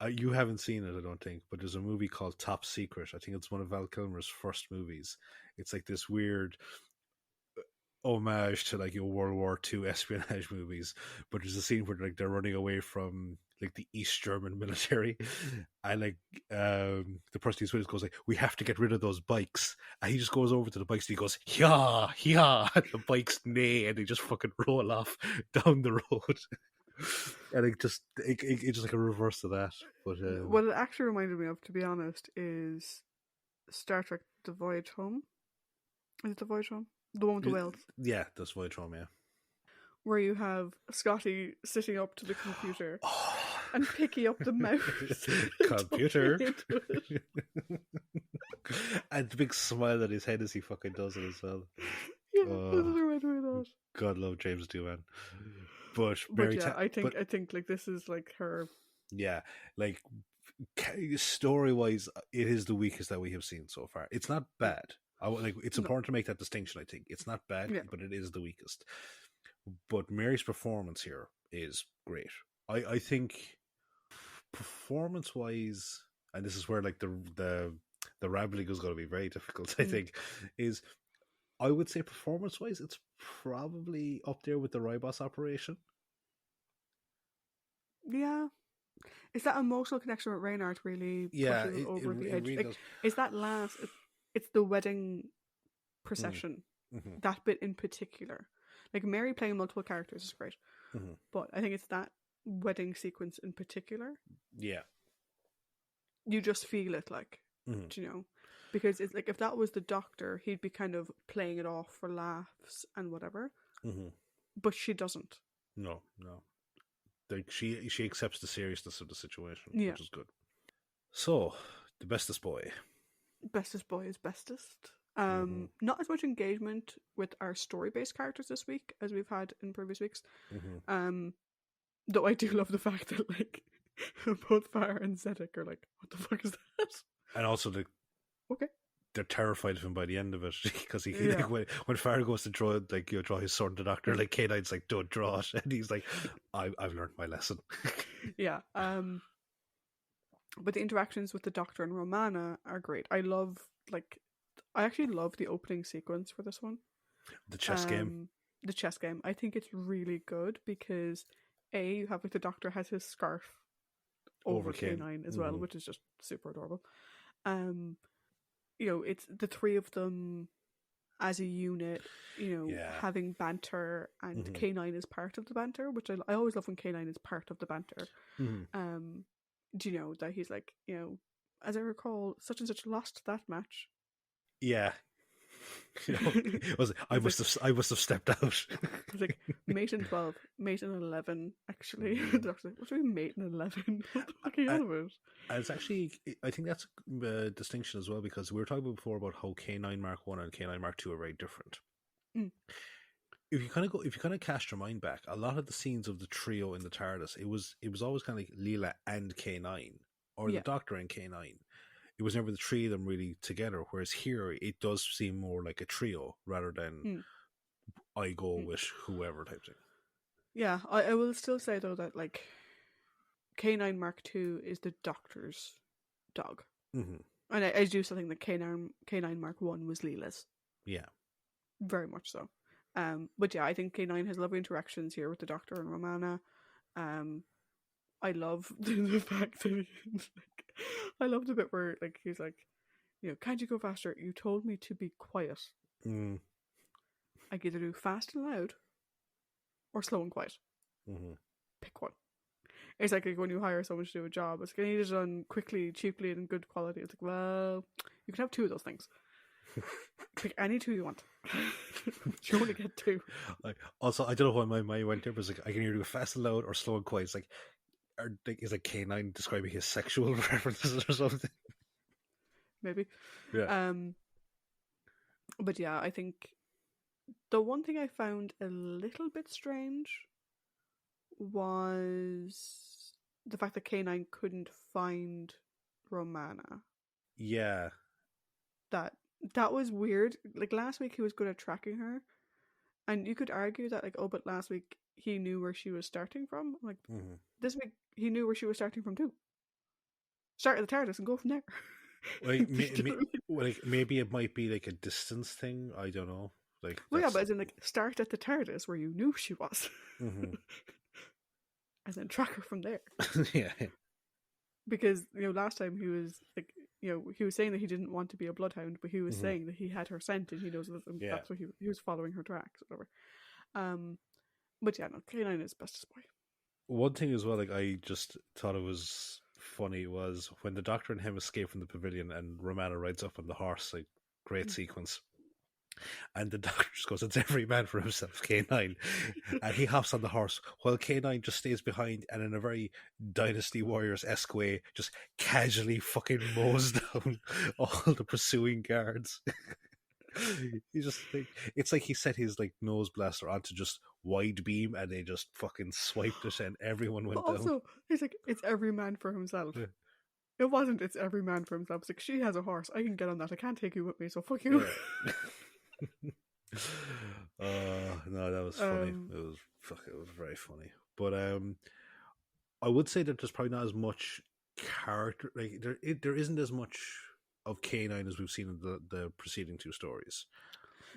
You haven't seen it, I don't think, but there's a movie called Top Secret. I think it's one of Val Kilmer's first movies. It's like this weird homage to like your World War II espionage movies, but there's a scene where like they're running away from like the East German military, and like the person he's with goes like, "We have to get rid of those bikes," and he just goes over to the bikes and he goes, "Yeah, yeah," and the bikes neigh and they just fucking roll off down the road. And it just like a reverse of that. But what it actually reminded me of, to be honest, is Star Trek: The Voyage Home. Is it The Voyage Home? The one with the whales. Yeah, that's Voyage Home, yeah. Where you have Scotty sitting up to the computer and picking up the mouse. Computer. And the big smile on his head as he fucking does it as well. Yeah, that. God love James Doohan. But yeah, I think like this is like her Yeah, like story wise, it is the weakest that we have seen so far. It's not Yeah. bad. It's No. important to make that distinction. I think it's not bad, Yeah. but it is the weakest. But Mary's performance here is great. I think performance wise, and this is where like the rambling is going to be very difficult. I think is I would say performance wise, it's probably up there with the Ribos operation. Yeah. Is that emotional connection with Reynard really Yeah, pushes it over the it edge? really Like, does. is that last? It's the wedding procession. Mm-hmm. That bit in particular, like Mary playing multiple characters is great, Mm-hmm. but I think it's that wedding sequence in particular. Yeah. You just feel it, like, you know, because it's like if that was the Doctor, he'd be kind of playing it off for laughs and whatever. But she doesn't. No. Like she accepts the seriousness of the situation, Yeah. which is good. So, the bestest boy. Bestest boy is bestest. Not as much engagement with our story-based characters this week as we've had in previous weeks. Though I do love the fact that like both Farah and Zedek are like, what the fuck is that? And also Okay. they're terrified of him by the end of it because he like, when Farah goes to draw draw his sword to the Doctor, like K9's like, don't draw it, and he's like, I've learned my lesson. Yeah. But the interactions with the Doctor and Romana are great. I actually love the opening sequence for this one. The chess game. The chess game. I think it's really good because you have like the Doctor has his scarf over K9 as well, which is just super adorable. You know, it's the three of them as a unit, you know, having banter, and K9 is part of the banter, which I always love when K9 is part of the banter. Do you know that he's like, you know, as I recall, such and such lost that match. Yeah. You know, I must have stepped out. It's like mate in 12, mate in 11. Actually, the Doctor's like, what do we mean mate in 11? What the fuck are you on about? And it's actually, I think that's a distinction as well, because we were talking before about how K9 Mark 1 and K9 Mark 2 are very different. If you kind of cast your mind back, a lot of the scenes of the trio in the TARDIS, it was always kind of like Leela and K9, or the Doctor and K9. It was never the three of them really together. Whereas here, it does seem more like a trio rather than I go with whoever type thing. Yeah, I will still say though that like K9 Mark 2 is the Doctor's dog, and I do still think that K9 Mark 1 was Leela's. Yeah, very much so. But yeah, I think K9 has lovely interactions here with the Doctor and Romana. I love the fact that I love the bit where like he's like, you know, can't you go faster? You told me to be quiet. I can either do fast and loud or slow and quiet. Pick one. It's like when you hire someone to do a job, it's like, I need it done quickly, cheaply, and in good quality. It's like, well, you can have two of those things. Pick any two you want. You only get two. Also, I don't know why my mind went there, but it's like I can either do fast and loud or slow and quiet. It's like, is like K9 describing his sexual preferences or something? Maybe. Yeah. But yeah, I think the one thing I found a little bit strange was the fact that K9 couldn't find Romana. Yeah. That was weird. Like last week he was good at tracking her, and you could argue that like, oh, but last week he knew where she was starting from. Like this week he knew where she was starting from too. Start at the TARDIS and go from there. Like maybe it might be like a distance thing. I don't know. Like, well, yeah, but as in like start at the TARDIS where you knew she was, and then track her from there. Yeah. Because you know, last time he was like, you know, he was saying that he didn't want to be a bloodhound, but he was saying that he had her scent and he knows that that's what he was following her tracks, whatever. But yeah, no, K9 is bestest boy. One thing as well, like I just thought it was funny was when the Doctor and him escape from the pavilion and Romana rides up on the horse, like great sequence. And the Doctor just goes, it's every man for himself, K9. And he hops on the horse while K9 just stays behind and in a very Dynasty Warriors-esque way just casually fucking mows down all the pursuing guards. He just like, it's like he set his like nose blaster onto just wide beam, and they just fucking swiped it, and everyone But went down. also, he's like, it's every man for himself. Yeah. It wasn't, it's every man for himself. It's like, she has a horse. I can get on that. I can't take you with me, so fuck you. Yeah. No, that was funny. It was very funny. But I would say that there's probably not as much character. Like there isn't as much of K9 as we've seen in the preceding two stories.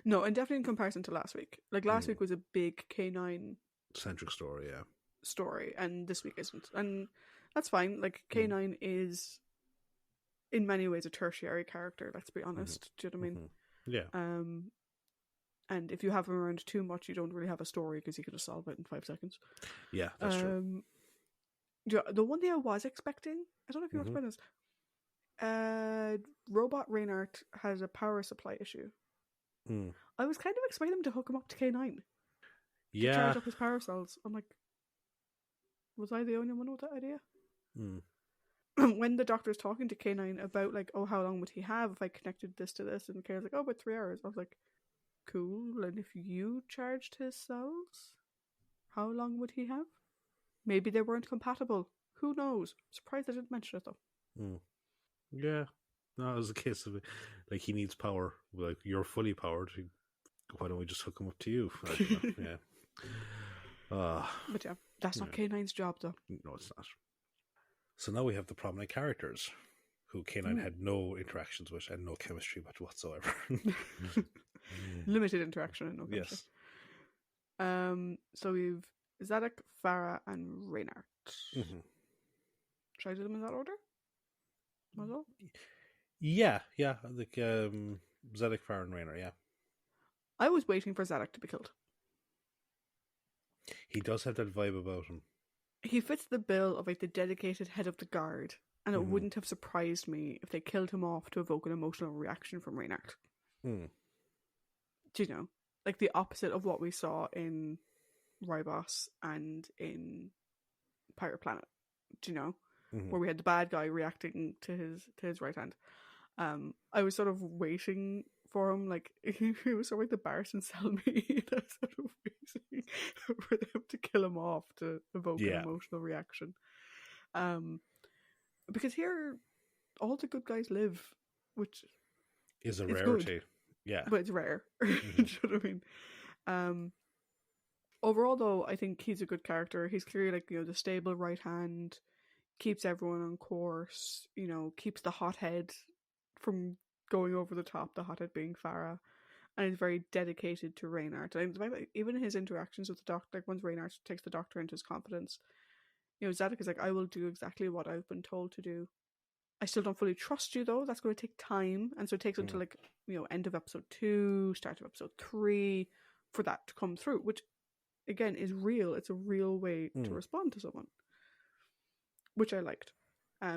No, and definitely in comparison to last week. Like, last week was a big K9 centric story, yeah. Story, and this week isn't. And that's fine. Like, K9 is, in many ways, a tertiary character, let's be honest. Do you know what I mean? Yeah. And if you have him around too much, you don't really have a story because you can just solve it in 5 seconds. Yeah, that's true. The one thing I was expecting, I don't know if you want to explain this. Robot Reynard has a power supply issue. I was kind of expecting him to hook him up to K9. Yeah. To charge up his power cells. I'm like, was I the only one with that idea? When the doctor's talking to K9 about, like, oh, how long would he have if I connected this to this? And K's like, oh, about 3 hours. I was like, cool. And if you charged his cells, how long would he have? Maybe they weren't compatible. Who knows? Surprised I didn't mention it, though. Yeah. No, it was a case of, like, he needs power. Like, you're fully powered. Why don't we just hook him up to you? Yeah. But yeah, that's not K9's job, though. No, it's not. So now we have the prominent characters who K9 had no interactions with and no chemistry whatsoever. Limited interaction and no chemistry. Yes. So we've Zadok, Farah, and Reynard. Should I do them in that order? As well? Yeah. Like Zadok, Farah, and Reynard, yeah. I was waiting for Zadok to be killed. He does have that vibe about him. He fits the bill of, like, the dedicated head of the guard, and it wouldn't have surprised me if they killed him off to evoke an emotional reaction from Reynard. Do you know? Like, the opposite of what we saw in Rybos and in Pirate Planet. Do you know? Where we had the bad guy reacting to his right hand. I was sort of waiting for him, like, he was sort of like the Bart and Selmy. I was sort of waiting for them to kill him off to evoke an emotional reaction. Because here, all the good guys live, which is a rarity. Good, yeah. But it's rare. Do you know what I mean? Overall, though, I think he's a good character. He's clearly, like, you know, the stable right hand, keeps everyone on course, you know, keeps the hothead from going over the top, the hothead being Farah, and is very dedicated to Reynard. And even his interactions with the doctor, like, once Reynard takes the doctor into his confidence, you know, Zadok is like, I will do exactly what I've been told to do. I still don't fully trust you, though. That's going to take time. And so it takes until, like, you know, end of episode 2, start of episode 3 for that to come through, which, again, is real. It's a real way to respond to someone, which I liked.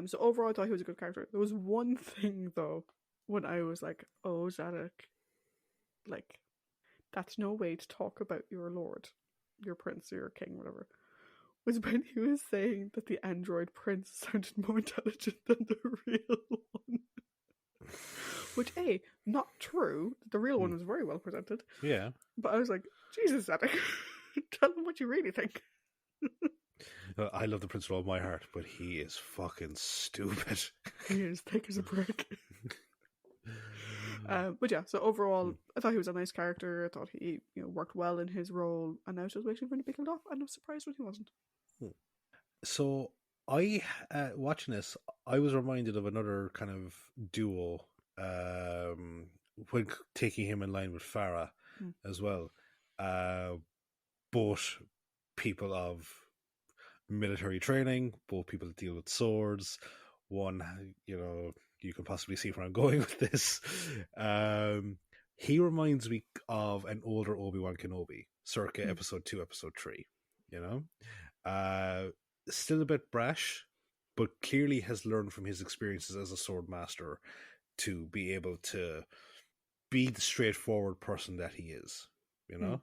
So overall, I thought he was a good character. There was one thing, though, when I was like, oh, Zadok, like, that's no way to talk about your lord, your prince, or your king, whatever, was when he was saying that the android prince sounded more intelligent than the real one. Which, A, not true. The real one was very well presented. Yeah. But I was like, Jesus, Zadok, tell them what you really think. I love the prince with all my heart, but he is fucking stupid. He is thick as a brick. But yeah, so overall, I thought he was a nice character. I thought he, you know, worked well in his role, and I was just waiting for him to be killed off, and I was surprised when he wasn't. So I, watching this, I was reminded of another kind of duo when taking him in line with Farah as well. Both people of military training, both people that deal with swords. One, you know, you can possibly see where I'm going with this. He reminds me of an older Obi-Wan Kenobi, circa episode 2, episode 3, you know? Still a bit brash, but clearly has learned from his experiences as a sword master to be able to be the straightforward person that he is, you know?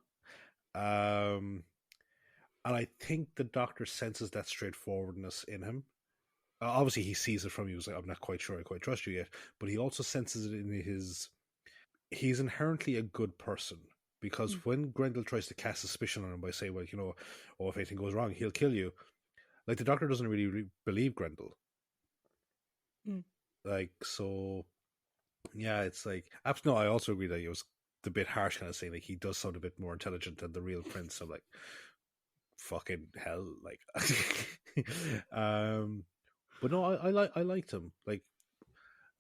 And I think the Doctor senses that straightforwardness in him. Obviously, he sees it from you. He's like, I'm not quite sure I quite trust you yet. But he also senses it in his he's inherently a good person. Because Mm. when Grendel tries to cast suspicion on him by saying, well, oh, if anything goes wrong, he'll kill you. Like, the Doctor doesn't really believe Grendel. Mm. Like, so, yeah, it's like, no, I also agree that it was the bit harsh kind of saying, like, he does sound a bit more intelligent than the real prince. I'm like, fucking hell, like, but no, I liked him. Like,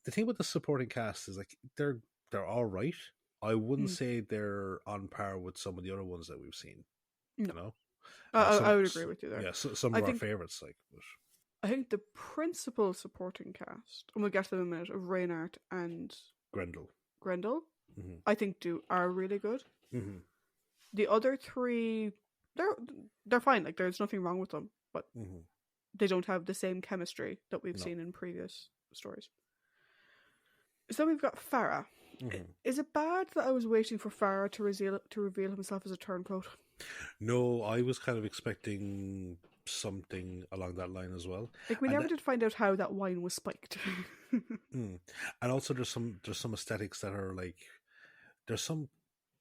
the thing with the supporting cast is like they're all right. I wouldn't Mm. say they're on par with some of the other ones that we've seen. No, You know, I would agree with you there. yeah, some I of our think favorites, like, but I think the principal supporting cast, and we'll get to them in a minute, of Reynard and Grendel. Grendel, Mm-hmm. I think are really good. Mm-hmm. The other three, they're they're fine. Like there's nothing wrong with them, but Mm-hmm. they don't have the same chemistry that we've No. seen in previous stories. So we've got Farah. Mm-hmm. Is it bad that I was waiting for Farah to reveal himself as a turncoat? No, I was kind of expecting something along that line as well, Like we and never did find out how that wine was spiked. and also there's some aesthetics that are like, there's some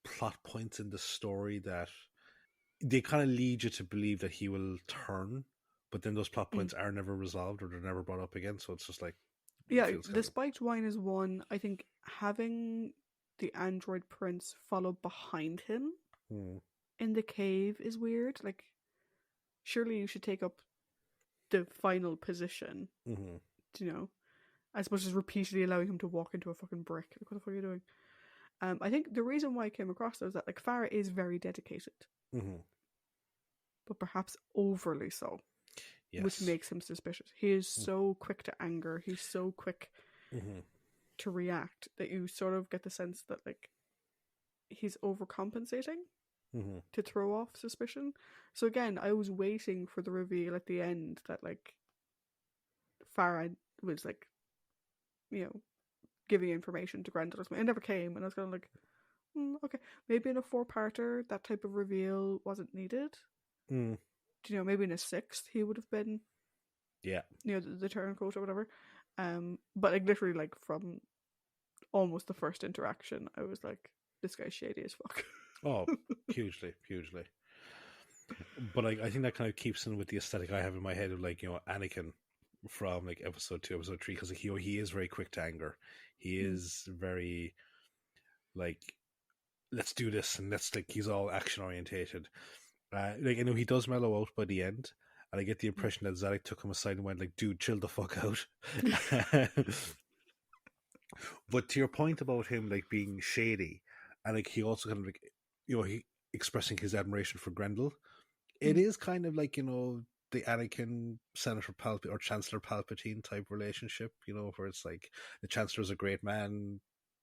plot points in the story that they kind of lead you to believe that he will turn, but then those plot Mm. points are never resolved or they're never brought up again. So it's just like, it Yeah, feels the kind of. spiked wine is one. I think having the android prince follow behind him Hmm. in the cave is weird. Like, surely you should take up the final position, Mm-hmm. you know, as much as repeatedly allowing him to walk into a fucking brick. Like, what the fuck are you doing? I think the reason why I came across that is that like Farah is very dedicated, Mm-hmm. but perhaps overly so, which Yes. makes him suspicious. He is so quick to anger. He's so quick Mm-hmm. to react that you sort of get the sense that like he's overcompensating Mm-hmm. to throw off suspicion. So again, I was waiting for the reveal at the end that like Farah was like, giving information to Grendel or something. It never came, and I was kind of like, okay, maybe in a four-parter that type of reveal wasn't needed. Mm. Maybe in a sixth he would have been, Yeah. the turncoat or whatever. But like literally, like from almost the first interaction, I was like, this guy's shady as fuck. Oh, hugely, hugely. But I think that kind of keeps in with the aesthetic I have in my head of, like, Anakin from like episode 2, episode 3, because like, he is very quick to anger. He Mm. is very like, let's do this, and let's, like, he's all action orientated. Like, I know he does mellow out by the end, and I get the impression that Zadok took him aside and went like, "Dude, chill the fuck out." But to your point about him like being shady, and like he also kind of like, he expressing his admiration for Grendel, it Mm. is kind of like, the Anakin Senator Palpatine or Chancellor Palpatine type relationship, where it's like the Chancellor's a great man,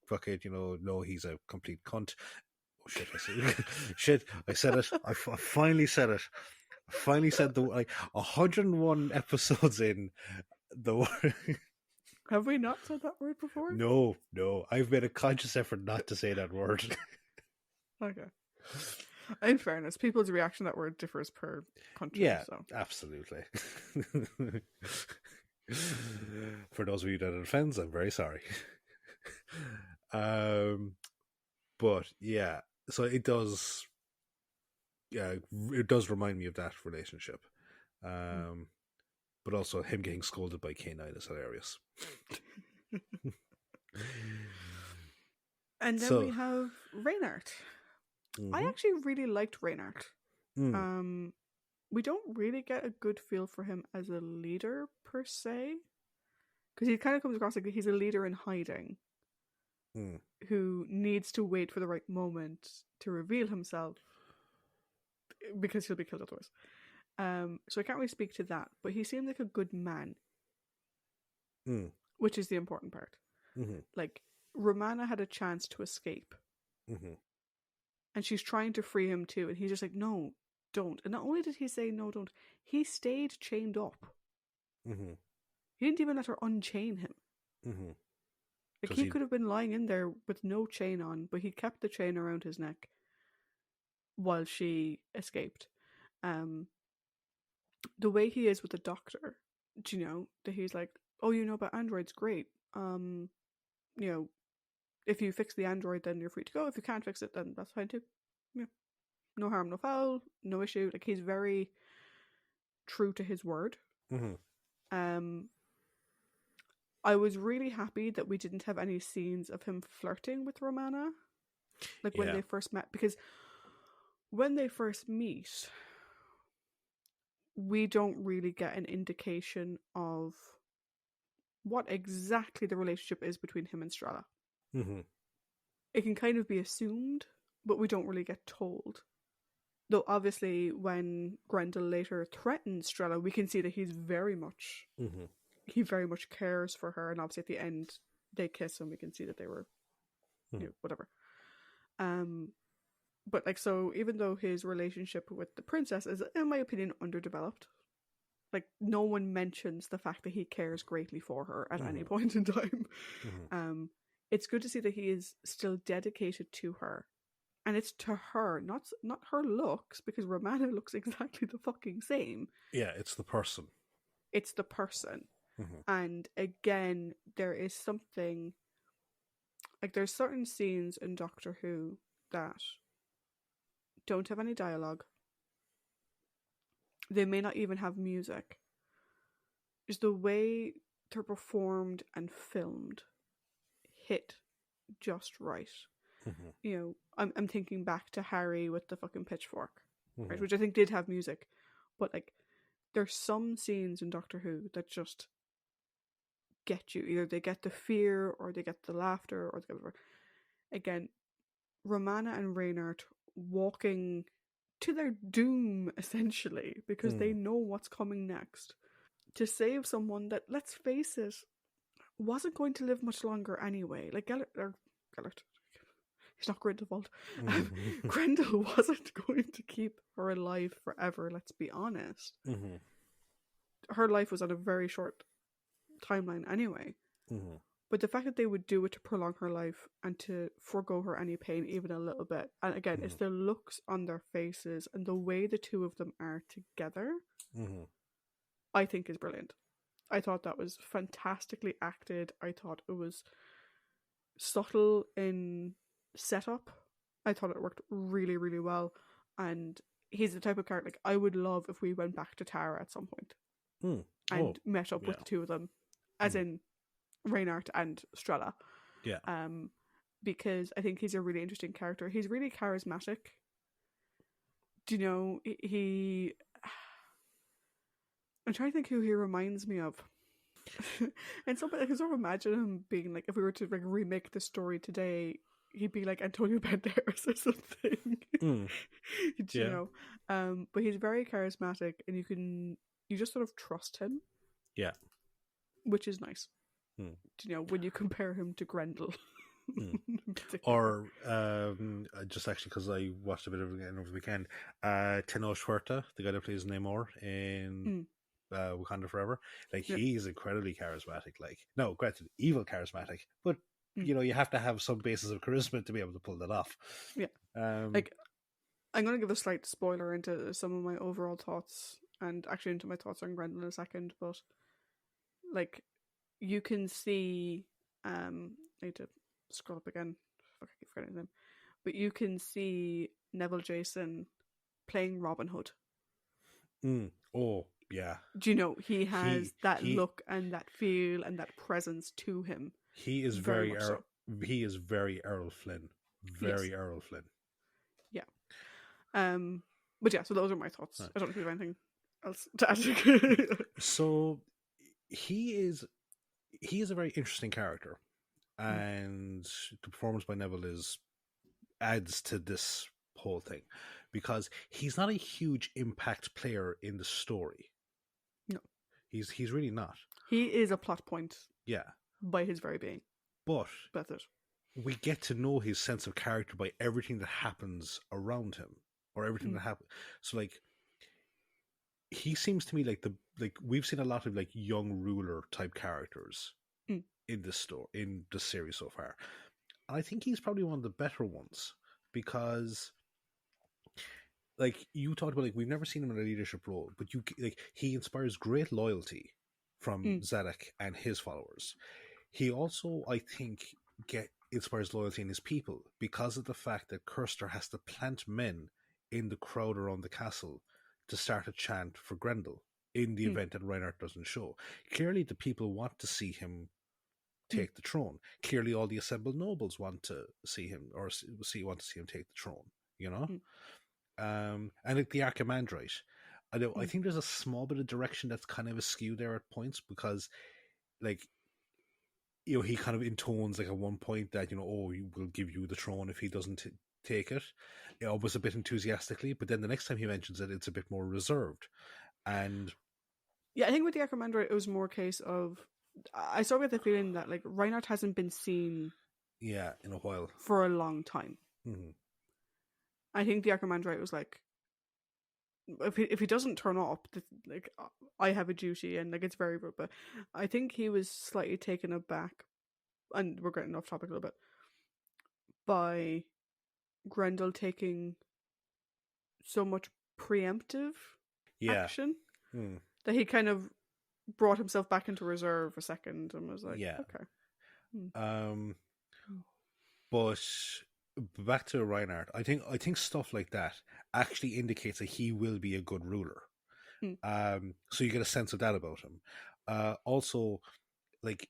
fuck it, no, he's a complete cunt. Oh shit! Shit! I said it. I finally said it. I finally said the, like, 101 episodes in the word. Have we not said that word before? No, I've made a conscious effort not to say that word. Okay. In fairness, people's reaction to that word differs per country. Yeah, So absolutely. For those of you that it offends, I'm very sorry. Um, but yeah, so it does. Yeah, it does remind me of that relationship. mm. But also him getting scolded by K9 is hilarious. And then So, we have Reynard. I mm-hmm. actually really liked Reynard. Mm. We don't really get a good feel for him as a leader per se, because he kind of comes across like he's a leader in hiding, who needs to wait for the right moment to reveal himself, because he'll be killed otherwise. So I can't really speak to that, but he seemed like a good man, which is the important part. Mm-hmm. Like, Romana had a chance to escape, Mm-hmm. and she's trying to free him too, and he's just like, no, don't. And not only did he say no, don't, he stayed chained up. Mm-hmm. He didn't even let her unchain him. Mm-hmm. Like, he could have been lying in there with no chain on, but he kept the chain around his neck while she escaped. The way he is with the doctor, that he's like, oh, about androids, great. You know, if you fix the android, then you're free to go. If you can't fix it, then that's fine too. Yeah, no harm, no foul, no issue. Like, he's very true to his word. Mm-hmm. I was really happy that we didn't have any scenes of him flirting with Romana, like when they first met, because when they first meet, we don't really get an indication of what exactly the relationship is between him and Strella. Mm-hmm. It can kind of be assumed, but we don't really get told. Though obviously when Grendel later threatens Strella, we can see that he's very much he very much cares for her, and obviously at the end they kiss and we can see that they were whatever. But like, so even though his relationship with the princess is, in my opinion, underdeveloped, like no one mentions the fact that he cares greatly for her at any point in time. It's good to see that he is still dedicated to her. And it's to her, not her looks, because Romana looks exactly the fucking same. Yeah, it's the person. It's the person. And again, there is something, like there's certain scenes in Doctor Who that don't have any dialogue. They may not even have music. Just the way they're performed and filmed hit just right. You know, I'm thinking back to Harry with the fucking pitchfork, right, which I think did have music, but like there's some scenes in Doctor Who that just get you. Either they get the fear, or they get the laughter, or they get whatever. Again, Romana and Reynard walking to their doom essentially because they know what's coming next to save someone that, let's face it, wasn't going to live much longer anyway. Like Gellert, it's not Grindelwald. Grendel wasn't going to keep her alive forever, let's be honest. Her life was on a very short timeline anyway. But the fact that they would do it to prolong her life and to forego her any pain even a little bit, and again, it's the looks on their faces and the way the two of them are together, I think is brilliant. I thought that was fantastically acted. I thought it was subtle in setup. I thought it worked really, really well. And he's the type of character, like, I would love if we went back to Tara at some point and met up with the two of them, as in Reynard and Strella. Yeah. Because I think he's a really interesting character. He's really charismatic. Do you know, he... I'm trying to think who he reminds me of. And somebody, I can sort of imagine him being like, if we were to like remake the story today, he'd be like Antonio Banderas or something. You know? But he's very charismatic, and you just sort of trust him. Yeah. Which is nice. Do you know, when you compare him to Grendel. Or just actually because I watched a bit of it again over the weekend, Tenoch Huerta, the guy that plays Namor in Wakanda Forever, like he's incredibly charismatic. Like, no, granted, evil charismatic, but you know, you have to have some basis of charisma to be able to pull that off. Yeah. Like, I'm going to give a slight spoiler into some of my overall thoughts, and actually into my thoughts on Grendel in a second, but like, you can see, I need to scroll up again. Fuck, I keep forgetting them. But you can see Neville Jason playing Robin Hood. Oh, yeah. Do you know, he has that look and that feel and that presence to him. He is very he is very Errol Flynn. Very Errol Flynn. Yeah. But yeah, so those are my thoughts. Right. I don't know if you have anything else to add. So he is a very interesting character. And the performance by Neville adds to this whole thing, because he's not a huge impact player in the story. No, he's really not. He is a plot point. Yeah, by his very being. But that's it. We get to know his sense of character by everything that happens around him, or everything that happens. So, like, he seems to me like we've seen a lot of like young ruler type characters in this in the series so far. And I think he's probably one of the better ones, because like you talked about, like, we've never seen him in a leadership role, but he inspires great loyalty from Zedek and his followers. He also, I think, inspires loyalty in his people because of the fact that Kirster has to plant men in the crowd around the castle to start a chant for Grendel in the event that Reinhardt doesn't show. Clearly, the people want to see him take the throne. Clearly, all the assembled nobles want to see him, or want to see him take the throne. You know, and like the Archimandrite, I think there's a small bit of direction that's kind of askew there at points because, like, you know, he kind of intones like at one point that, you know, oh, he will give you the throne if he doesn't take it. It almost a bit enthusiastically, but then the next time he mentions it, it's a bit more reserved. And yeah, I think with the Archimandrite, it was more a case of I sort of get the feeling that like Reinhardt hasn't been seen, in a while, for a long time. I think the Archimandrite was like, if he doesn't turn up, like I have a duty, and like it's very rude. But I think he was slightly taken aback, and we're getting off topic a little bit, by Grendel taking so much preemptive action that he kind of brought himself back into reserve a second and was like, okay. But back to Reinhardt, I think stuff like that actually indicates that he will be a good ruler. So you get a sense of that about him. Also, like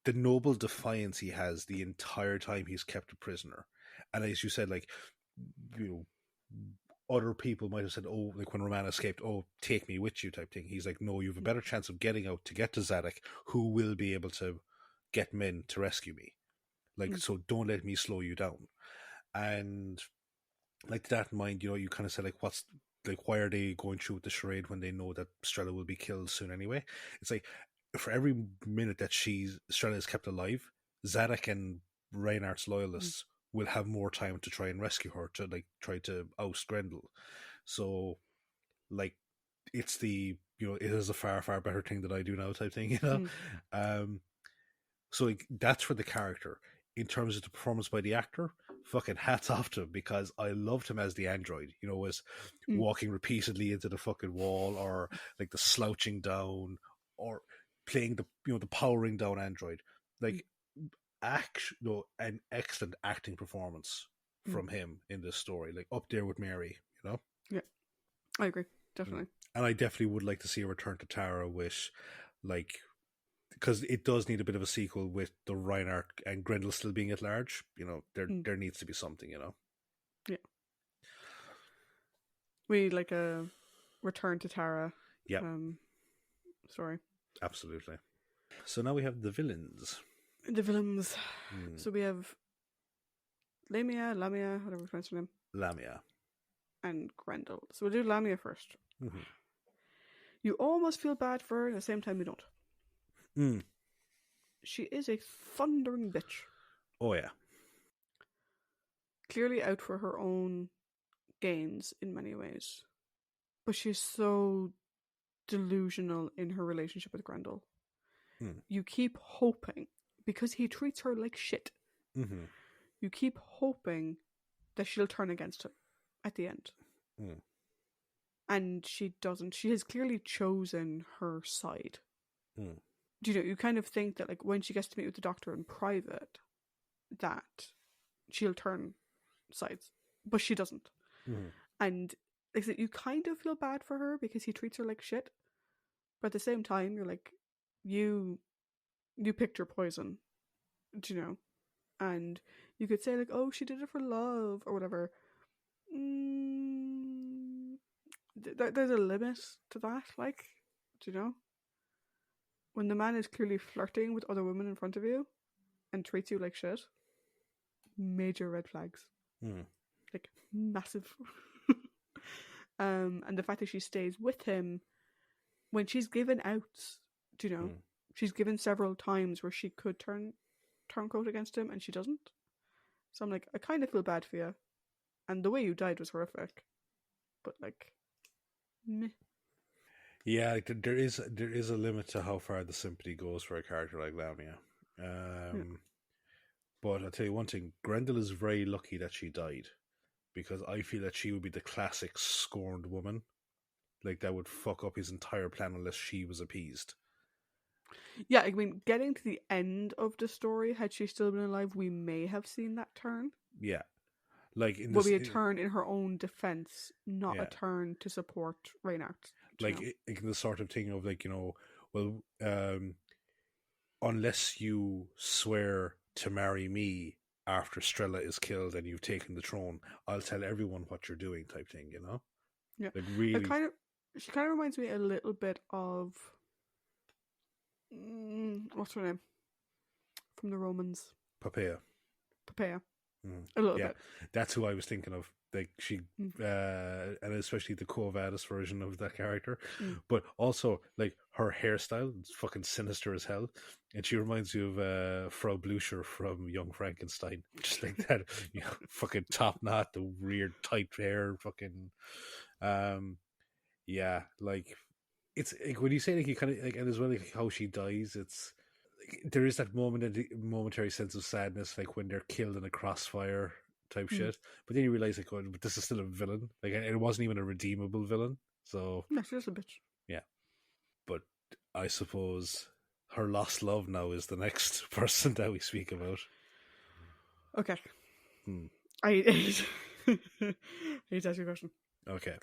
the noble defiance he has the entire time he's kept a prisoner, and as you said, like, you know, other people might have said, oh, like when Romana escaped, oh, take me with you type thing. He's like, no, you have a better chance of getting out to get to Zadok, who will be able to get men to rescue me. Like, so don't let me slow you down. And like that in mind, you know, you kind of said like, why are they going through with the charade when they know that Strella will be killed soon anyway? It's like, for every minute that Strella is kept alive, Zadok and Reinhardt's loyalists will have more time to try and rescue her, to like try to oust Grendel. So, like, it's the, you know, it is a far, far better thing that I do now type thing, you know? So like, that's for the character. In terms of the performance by the actor, fucking hats off to him, because I loved him as the android, you know, was walking repeatedly into the fucking wall, or like the slouching down, or playing the, you know, the powering down android. Like, an excellent acting performance from him in this story, like up there with Mary, you know? Yeah, I agree, definitely. And I definitely would like to see a return to Tara with, like, because it does need a bit of a sequel with the Reinhardt and Grendel still being at large. You know, there needs to be something, you know? Yeah. We need like a return to Tara story. Absolutely. So now we have the villains. The villains. So we have Lamia, whatever we pronounce her name. Lamia. And Grendel. So we'll do Lamia first. You almost feel bad for her, at the same time you don't. She is a thundering bitch. Oh, yeah. Clearly out for her own gains in many ways. But she's so delusional in her relationship with Grendel. You keep hoping, because he treats her like shit, you keep hoping that she'll turn against him at the end. And she doesn't. She has clearly chosen her side. You know, you kind of think that like when she gets to meet with the Doctor in private, that she'll turn sides, but she doesn't. And like, you kind of feel bad for her because he treats her like shit, but at the same time you're like, you picked your poison, you know? And you could say like, oh, she did it for love or whatever. There's a limit to that, like, do you know? When the man is clearly flirting with other women in front of you and treats you like shit, major red flags. Like, massive. And the fact that she stays with him when she's given out, do you know? She's given several times where she could turn quote against him and she doesn't. So I'm like, I kind of feel bad for you. And the way you died was horrific. But like, meh. Yeah, like there is a limit to how far the sympathy goes for a character like Lamia. But I'll tell you one thing, Grendel is very lucky that she died, because I feel that she would be the classic scorned woman. Like, that would fuck up his entire plan unless she was appeased. Yeah, I mean, getting to the end of the story, had she still been alive, we may have seen that turn. Yeah, like in Will this, be a turn in her own defense, not a yeah, turn to support Reynard. You like know? in the sort of thing of like, well, unless you swear to marry me after Strella is killed and you've taken the throne, I'll tell everyone what you're doing, type thing. Yeah, Like it really, she kind of reminds me a little bit of what's her name from the Romans, Papaya. Papaya, Mm. a little Yeah, bit. that's who I was thinking of. Like she, Mm, and especially the Quo Vadis version of that character, mm. but also like her hairstyle, it's fucking sinister as hell, and she reminds you of Frau Blucher from Young Frankenstein, just like that, fucking top knot, the weird tight hair, fucking, um, yeah, like it's like when you say like you kind of like, and as well like how she dies, it's there is that momentary sense of sadness, like when they're killed in a crossfire type Mm. shit. But then you realize, like, oh, but this is still a villain. Like, it wasn't even a redeemable villain. So No, she's just a bitch. yeah. But I suppose her lost love now is the next person that we speak about. Okay, Hmm. I need to ask you a question. Okay.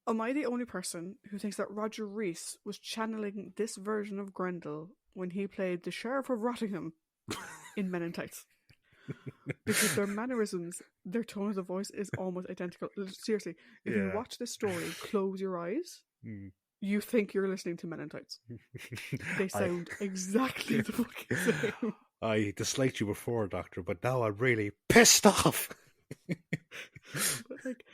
Am I the only person who thinks that Roger Rees was channeling this version of Grendel when he played the Sheriff of Rottingham in Men in Tights? Because their mannerisms, their tone of the voice is almost identical. Seriously, if you Yeah. watch this story, close your eyes, Hmm. you think you're listening to Men in Tights. They I sound exactly the fucking same. I disliked you before, Doctor, but now I'm really pissed off. But like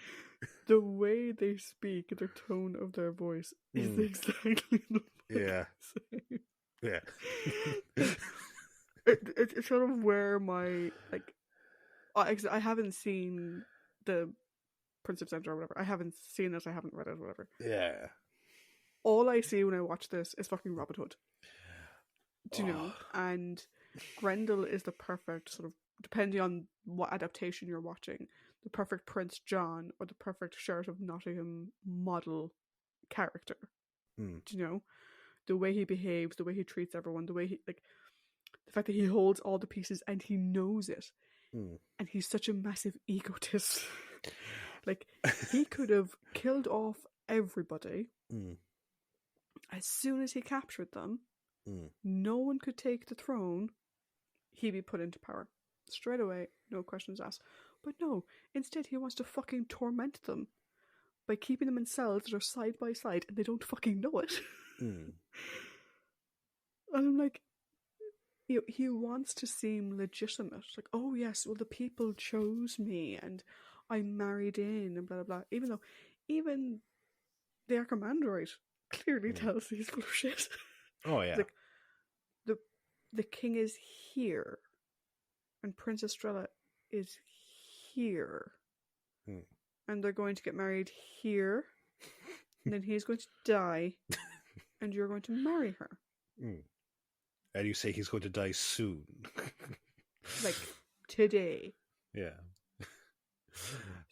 the way they speak, their tone of their voice is Hmm. exactly the Yeah. fucking same. Yeah. Like, it's sort of where my like I haven't seen the Prince of Center or whatever. I haven't seen it. I haven't read it. Or whatever. Yeah. All I see when I watch this is fucking Robin Hood. Do you Oh. know? And Grendel is the perfect sort of, depending on what adaptation you're watching, the perfect Prince John or the perfect Sheriff of Nottingham model character. Hmm. Do you know? The way he behaves, the way he treats everyone, the way he like the fact that he holds all the pieces and he knows it. Hmm. And he's such a massive egotist. Like, he could have killed off everybody. Hmm. As soon as he captured them, Hmm. no one could take the throne. He'd be put into power. Straight away, no questions asked. But no, instead he wants to fucking torment them by keeping them in cells that are side by side and they don't fucking know it. Hmm. And I'm like, he wants to seem legitimate. Like, oh yes, well the people chose me and I married in and blah blah blah. Even though, even the Archimandrite clearly tells he's full of shit. Oh He's yeah. like, the king is here, and Princess Estrella is here, Hmm. and they're going to get married here, and then he's going to die, and you're going to marry her. Hmm. And you say he's going to die soon. Like, today. Yeah.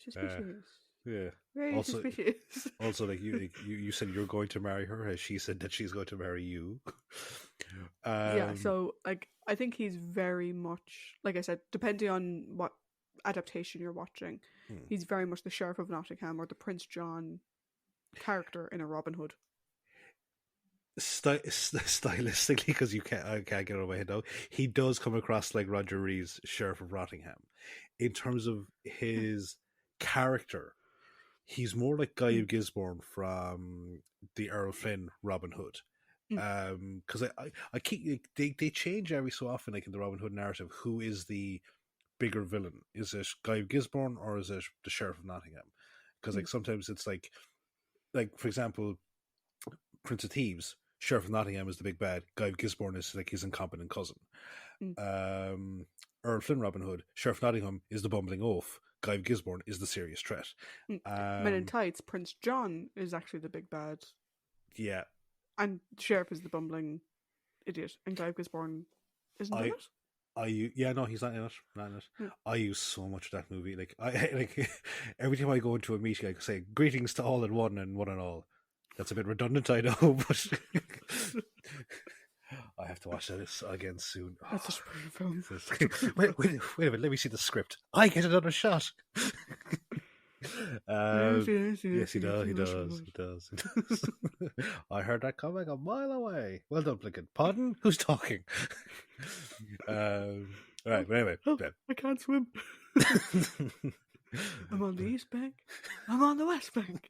Suspicious. Yeah. Very Also, suspicious. also, like you said you're going to marry her, as she said that she's going to marry you. Yeah, so, like, I think he's very much, like I said, depending on what adaptation you're watching, he's very much the Sheriff of Nottingham or the Prince John character in a Robin Hood. Stylistically, because I can't get it out of my head now, he does come across like Roger Rees, Sheriff of Rottingham. In terms of his character, he's more like Guy of Gisborne from the Errol Flynn Robin Hood. Because I keep they change every so often, like in the Robin Hood narrative, who is the bigger villain? Is it Guy of Gisborne or is it the Sheriff of Nottingham? Because like sometimes it's like for example, Prince of Thieves, Sheriff of Nottingham is the big bad. Guy of Gisborne is like his incompetent cousin. Earl Flynn Robin Hood, Sheriff of Nottingham is the bumbling oaf. Guy of Gisborne is the serious threat. Men in Tights, Prince John is actually the big bad. Yeah. And Sheriff is the bumbling idiot. And Guy of Gisborne isn't in it? No, he's not in it. Not in it. Yeah. I use so much of that movie. Like like every time I go into a meeting, I can say greetings to all in one and one and all. That's a bit redundant, I know, but I have to watch that again soon. That's such a brilliant film. Wait a minute, let me see the script. I get another shot. Yes, he does. I heard that coming a mile away. Well done, Blinken. Pardon? Who's talking? All right, but anyway. Oh, I can't swim. I'm on the East Bank. I'm on the West Bank.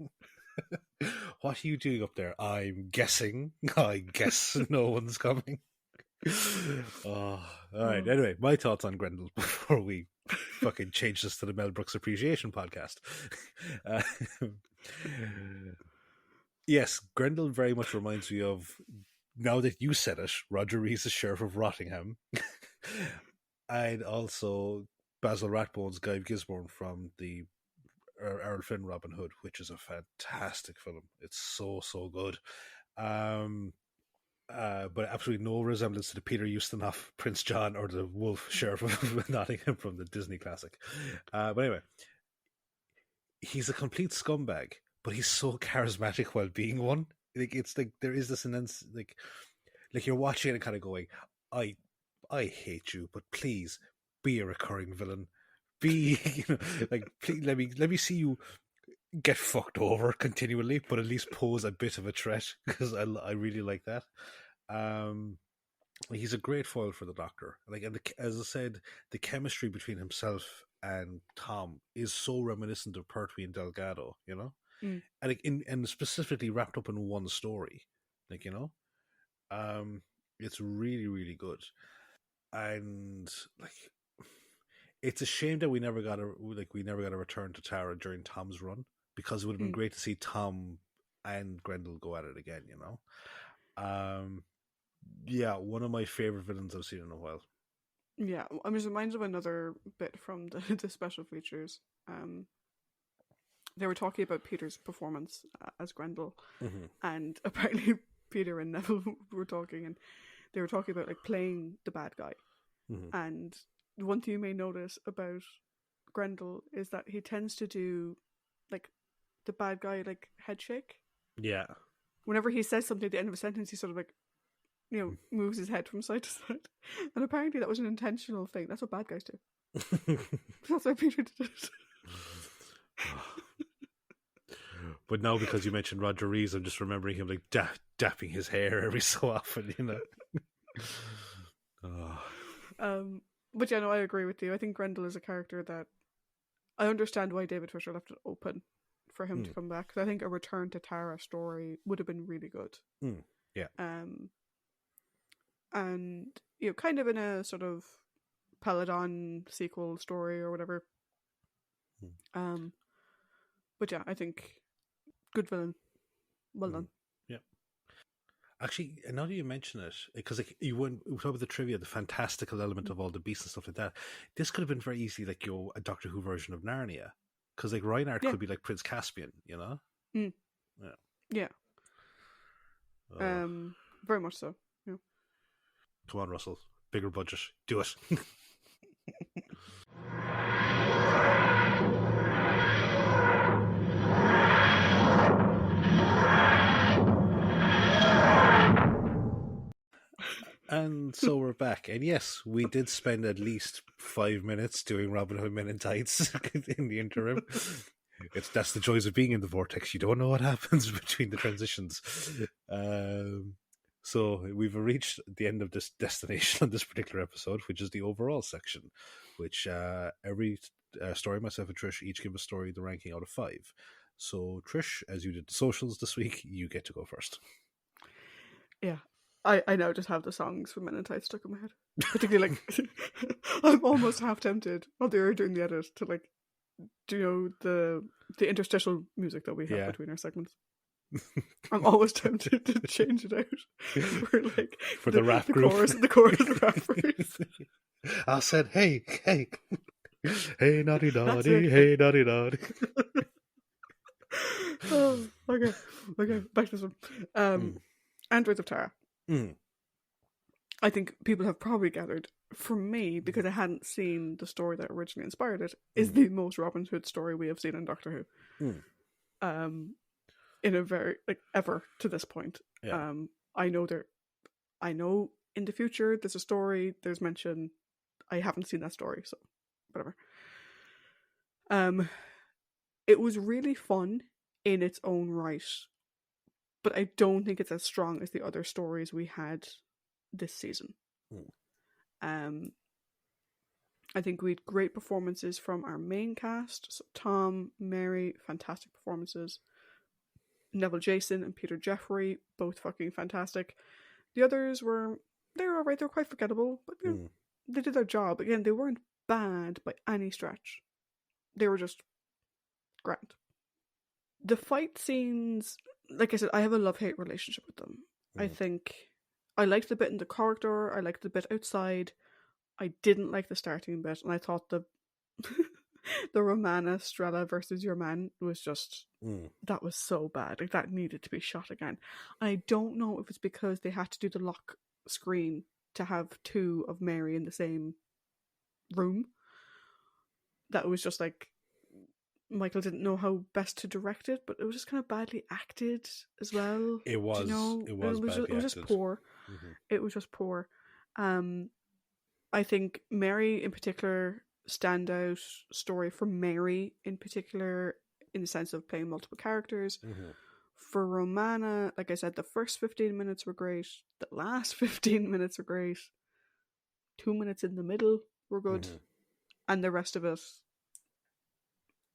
What are you doing up there? I'm guessing. I guess no one's coming. All right. Anyway, my thoughts on Grendel before we fucking change this to the Mel Brooks Appreciation Podcast. Yes, Grendel very much reminds me of, now that you said it, Roger Rees, the Sheriff of Rottingham, and also Basil Rathbone's Guy of Gisborne from the Errol Flynn Robin Hood, which is a fantastic film. It's so good. But absolutely no resemblance to the Peter Ustinov Prince John or the Wolf Sheriff of Nottingham from the Disney classic. But anyway, he's a complete scumbag, but he's so charismatic while being one. Like, it's like there is this immense like you're watching it and kind of going, I hate you, but please be a recurring villain. Be, like, please let me see you get fucked over continually, but at least pose a bit of a threat, because I really like that. He's a great foil for the Doctor. Like, and as I said, the chemistry between himself and Tom is so reminiscent of Pertwee and Delgado, and like and specifically wrapped up in one story, like, it's really good, and like, it's a shame that we never got a return to Tara during Tom's run, because it would have been great to see Tom and Grendel go at it again, Yeah, one of my favorite villains I've seen in a while. Yeah, I'm just reminded of another bit from the special features. They were talking about Peter's performance as Grendel, and apparently Peter and Neville were talking, and they were talking about like playing the bad guy. And one thing you may notice about Grendel is that he tends to do like the bad guy like head shake. Yeah. Whenever he says something at the end of a sentence, he sort of like, moves his head from side to side. And apparently that was an intentional thing. That's what bad guys do. That's why Peter did it. But now, because you mentioned Roger Rees, I'm just remembering him like dapping his hair every so often, But yeah, no, I agree with you. I think Grendel is a character that I understand why David Fisher left it open for him to come back. Because I think a return to Tara story would have been really good. Yeah. And kind of in a sort of Peladon sequel story or whatever. But yeah, I think good villain. Well done. Yeah. Actually, now that you mention it, because like you went talk about the trivia, the fantastical element of all the beasts and stuff like that. This could have been very easily like a Doctor Who version of Narnia, because like Reinhardt could be like Prince Caspian, Yeah. Very much so. Yeah. Come on, Russell. Bigger budget. Do it. And so we're back. And yes, we did spend at least 5 minutes doing Robin Hood Men in Tights in the interim. That's the joys of being in the vortex. You don't know what happens between the transitions. So we've reached the end of this destination on this particular episode, which is the overall section, which every story, myself and Trish, each give a story the ranking out of 5. So Trish, as you did the socials this week, you get to go first. Yeah. I now just have the songs from Men in Tights stuck in my head. Particularly, like, I'm almost half tempted while they were doing the edit to, like, do the interstitial music that we have between our segments. I'm always tempted to change it out for the rap group. The chorus of the rappers. I said, hey, hey naughty, hey naughty. Oh, okay, back to this one. Androids of Tara. I think people have probably gathered, from me, because I hadn't seen the story that originally inspired it, is the most Robin Hood story we have seen in Doctor Who. In a very, ever to this point. Yeah. I know in the future, there's a story, there's mention. I haven't seen that story, so whatever. It was really fun in its own right, but I don't think it's as strong as the other stories we had this season. Mm. I think we had great performances from our main cast. So Tom, Mary, fantastic performances. Neville Jason and Peter Jeffrey, both fucking fantastic. The others were, they were alright, they were quite forgettable, but you know, they did their job. Again, they weren't bad by any stretch. They were just grand. The fight scenes, like I said, I have a love-hate relationship with them. I think I liked the bit in the corridor, I liked the bit outside. I didn't like the starting bit, and I thought the the Romana Strella versus your man was just that was so bad. Like that needed to be shot again. I don't know if it's because they had to do the lock screen to have two of Mary in the same room. That was just like Michael didn't know how best to direct it, but it was just kind of badly acted as well. It was. You know? It was badly it was just acted. poor. It was just poor. I think Mary in particular, standout story for Mary in particular, in the sense of playing multiple characters. For Romana, like I said, the first 15 minutes were great. The last 15 minutes were great. 2 minutes in the middle were good. And the rest of it,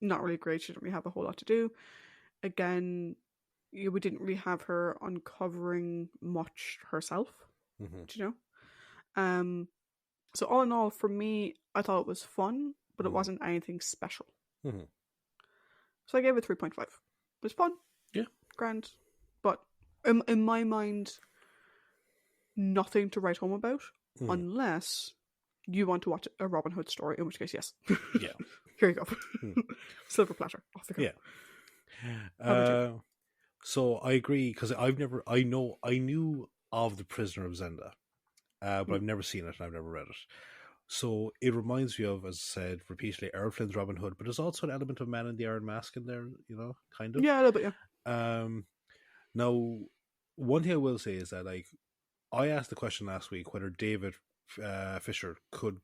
not really great. She didn't really have a whole lot to do. Again, we didn't really have her uncovering much herself. Do you know? So all in all, for me, I thought it was fun, but it wasn't anything special. So I gave it 3.5. It was fun. Yeah. Grand. But in my mind, nothing to write home about, unless you want to watch a Robin Hood story, in which case, yes. Yeah. Here you go. Silver platter. Off you go. Yeah. So I agree, because I knew of The Prisoner of Zenda, but I've never seen it and I've never read it. So it reminds me of, as I said repeatedly, Errol Flynn's Robin Hood, but there's also an element of Man in the Iron Mask in there, you know, kind of. Yeah, a little bit, yeah. Now, one thing I will say is that, like, I asked the question last week whether David Fisher could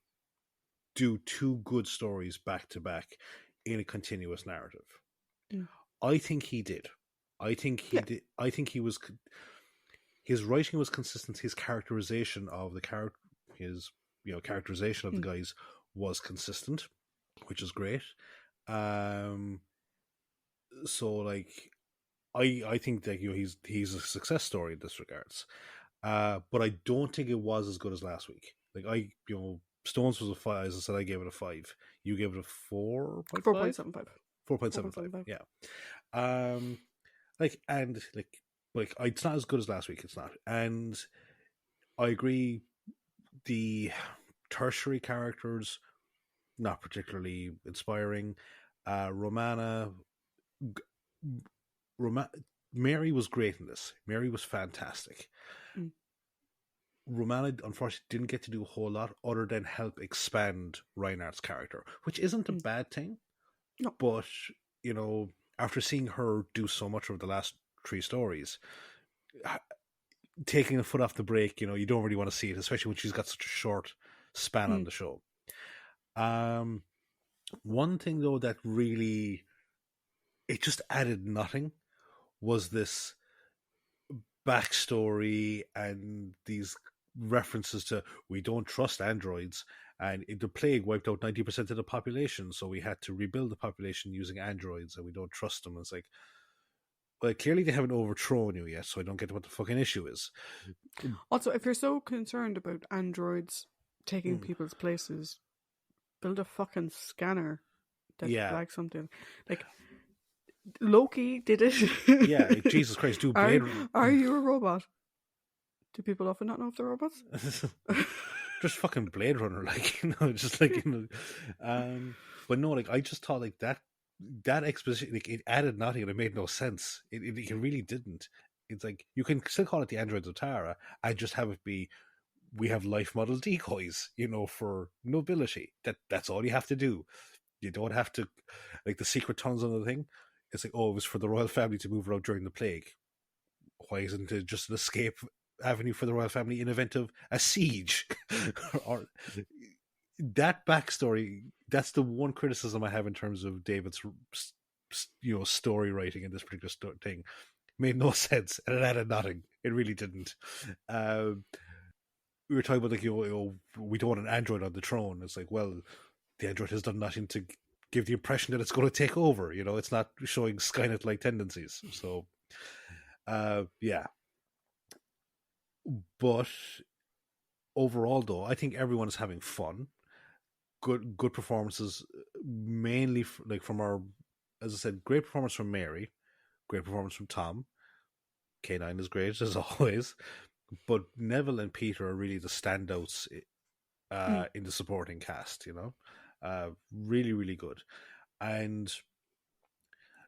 do two good stories back to back in a continuous narrative. I think he did. I think he did. I think he was. His writing was consistent. His characterization of the characterization of the guys was consistent, which is great. So like, I think that he's a success story in this regards. But I don't think it was as good as last week. Like Stones was a 5. As I said, I gave it a 5. You gave it a 4.5? 4.75. 4.75. Yeah. It's not as good as last week. It's not, and I agree. The tertiary characters not particularly inspiring. Mary was great in this. Mary was fantastic. Romana, unfortunately, didn't get to do a whole lot other than help expand Reinhardt's character, which isn't a bad thing. No. But, after seeing her do so much over the last 3 stories, taking a foot off the brake, you don't really want to see it, especially when she's got such a short span on the show. One thing, though, that really, it just added nothing, was this backstory and these references to, we don't trust androids, and the plague wiped out 90% of the population, so we had to rebuild the population using androids, and we don't trust them. It's like, well, clearly they haven't overthrown you yet, so I don't get what the fucking issue is. Also, if you're so concerned about androids taking people's places, build a fucking scanner that flags something. Like, Loki did it. Yeah, Jesus Christ, do Blade Runner. Are you a robot? Do people often not know if they're robots? Just fucking Blade Runner, just like, but no, like, I just thought, like, that exposition, like, it added nothing and it made no sense. It really didn't. It's like, you can still call it the Androids of Tara and just have it be, we have life model decoys, for nobility. That's all you have to do. You don't have to, like, the secret tunnels and the thing. It's like, oh, it was for the royal family to move around during the plague. Why isn't it just an escape avenue for the royal family in event of a siege. Or that backstory, that's the one criticism I have in terms of David's story writing in this particular thing. Made no sense, and it added nothing. It really didn't. We were talking about we don't want an android on the throne. It's like, well, the android has done nothing to give the impression that it's going to take over. It's not showing Skynet-like tendencies. So, yeah. But overall, though, I think everyone is having fun. Good performances, mainly from our, as I said, great performance from Mary, great performance from Tom. K9 is great as always, but Neville and Peter are really the standouts in the supporting cast. Really, really good, and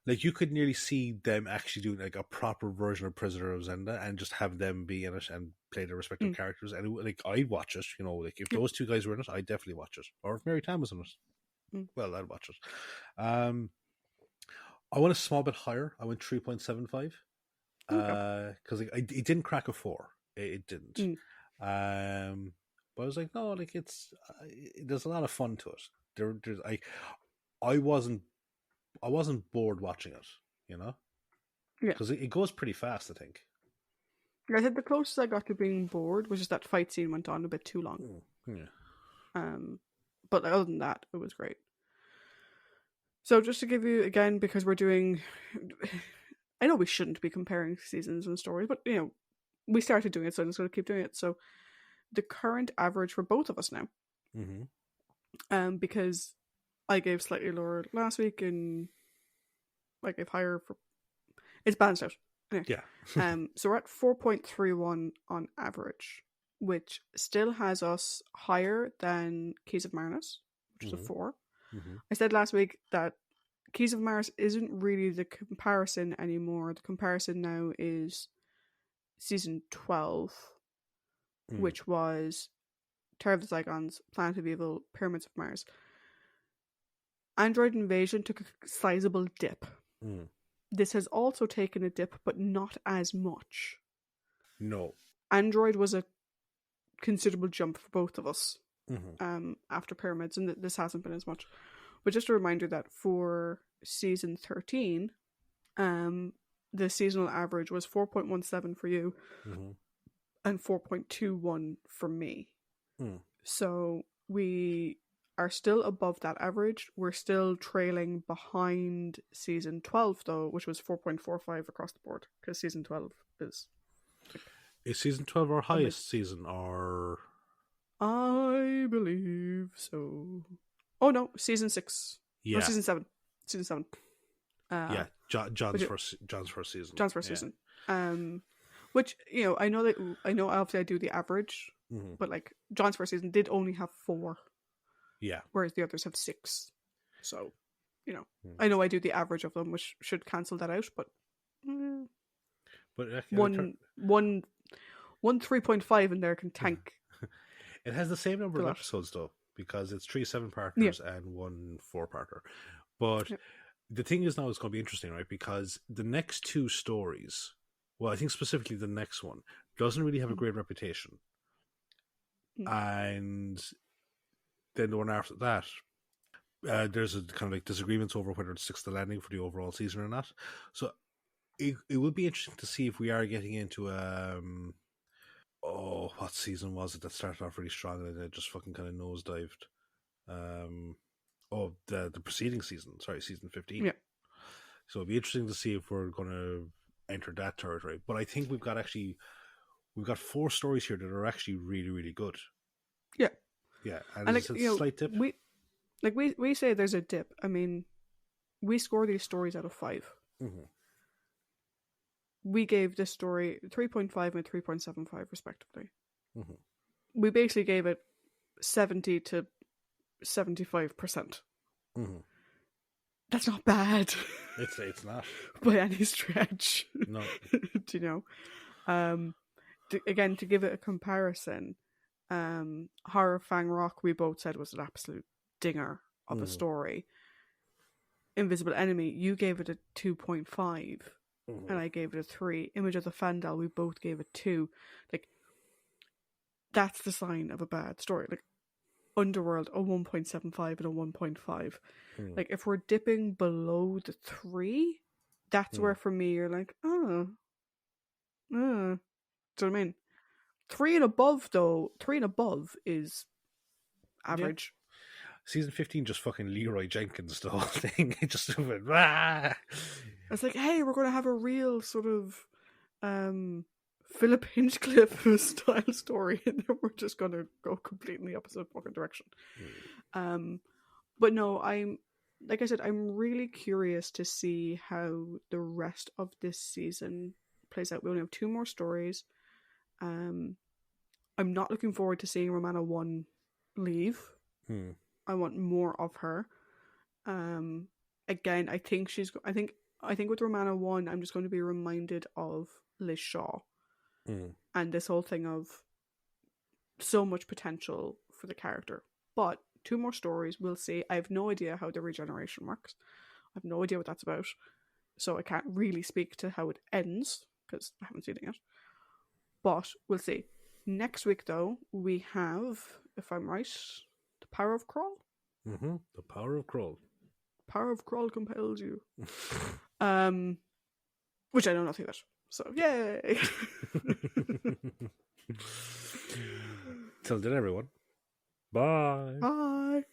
you could nearly see them actually doing a proper version of Prisoner of Zenda and just have them be in it and play their respective characters. And I'd watch it. If those two guys were in it, I'd definitely watch it. Or if Mary Tam was in it, well, I'd watch it. I went a small bit higher. I went 3.75 because it didn't crack a 4. It didn't. But I was like, no, there's a lot of fun to it. I wasn't bored watching it, Yeah. Because it goes pretty fast, I think. I think the closest I got to being bored was just that fight scene went on a bit too long. Yeah. But other than that, it was great. So just to give you, again, because we're doing... I know we shouldn't be comparing seasons and stories, but, we started doing it, so I'm just going to keep doing it. So the current average for both of us now, because I gave slightly lower last week and I gave higher for... It's balanced out. Anyway. Yeah. So we're at 4.31 on average, which still has us higher than Keys of Marinus, which is a 4. I said last week that Keys of Marinus isn't really the comparison anymore. The comparison now is season 12, which was Terror of the Zygons, Planet of Evil, Pyramids of Mars. Android Invasion took a sizable dip. This has also taken a dip, but not as much. No. Android was a considerable jump for both of us after Pyramids, and this hasn't been as much. But just a reminder that for season 13, the seasonal average was 4.17 for you and 4.21 for me. So we are still above that average. We're still trailing behind season 12, though, which was 4.45 across the board, because season 12 is... Is season 12 our highest season, or...? I believe so. Oh, no, season 6. Yeah. No, season 7. Season 7. Yeah, John's first season. John's first season. Which, I know obviously I do the average, but John's first season did only have 4. Yeah. Whereas the others have 6. So, I know I do the average of them, which should cancel that out, but... But one 3.5 in there can tank. It has the same number of episodes, though, because it's 3 7-parters and 1 4-parter. But the thing is now it's going to be interesting, right? Because the next 2 stories, well, I think specifically the next one, doesn't really have a great reputation. And then the one after that, there's a kind of disagreements over whether it sticks the landing for the overall season or not. So it would be interesting to see if we are getting into what season was it that started off really strong and then it just fucking kind of nosedived? The preceding season. Sorry, season 15. Yeah. So it'd be interesting to see if we're going to enter that territory. But I think we've got 4 stories here that are actually really, really good. Yeah. Yeah, and it's a slight dip. We say there's a dip. I mean, we score these stories out of 5. We gave this story 3.5 and 3.75 respectively. We basically gave it 70 to 75%. That's not bad. It's not by any stretch. No. Do you know? Again, to give it a comparison, Horror Fang Rock we both said was an absolute dinger of a story. Invisible Enemy, you gave it a 2.5. and I gave it a 3. Image of the Fandal, we both gave it 2. Like, that's the sign of a bad story. Like, Underworld, a 1.75 and a 1.5. Like, if we're dipping below the 3, that's where for me you're like, oh. Do you know what I mean? 3 and above, though, 3 and above is average. Season 15 just fucking Leroy Jenkins, the whole thing. It just went, ah! It's like, hey, we're going to have a real sort of Philip Hinchcliffe style story, and then we're just going to go completely in the opposite fucking direction. But no, like I said, I'm really curious to see how the rest of this season plays out. We only have 2 more stories. I'm not looking forward to seeing Romana 1 leave. I want more of her. Again, I think with Romana 1, I'm just going to be reminded of Liz Shaw and this whole thing of so much potential for the character. But 2 more stories, we'll see. I have no idea how the regeneration works. I have no idea what that's about. So I can't really speak to how it ends because I haven't seen it yet. But we'll see. Next week, though, we have, if I'm right, The Power of Crawl. The Power of Crawl. Power of Crawl compels you. Which I know nothing about. So, yay! Till then, everyone. Bye. Bye.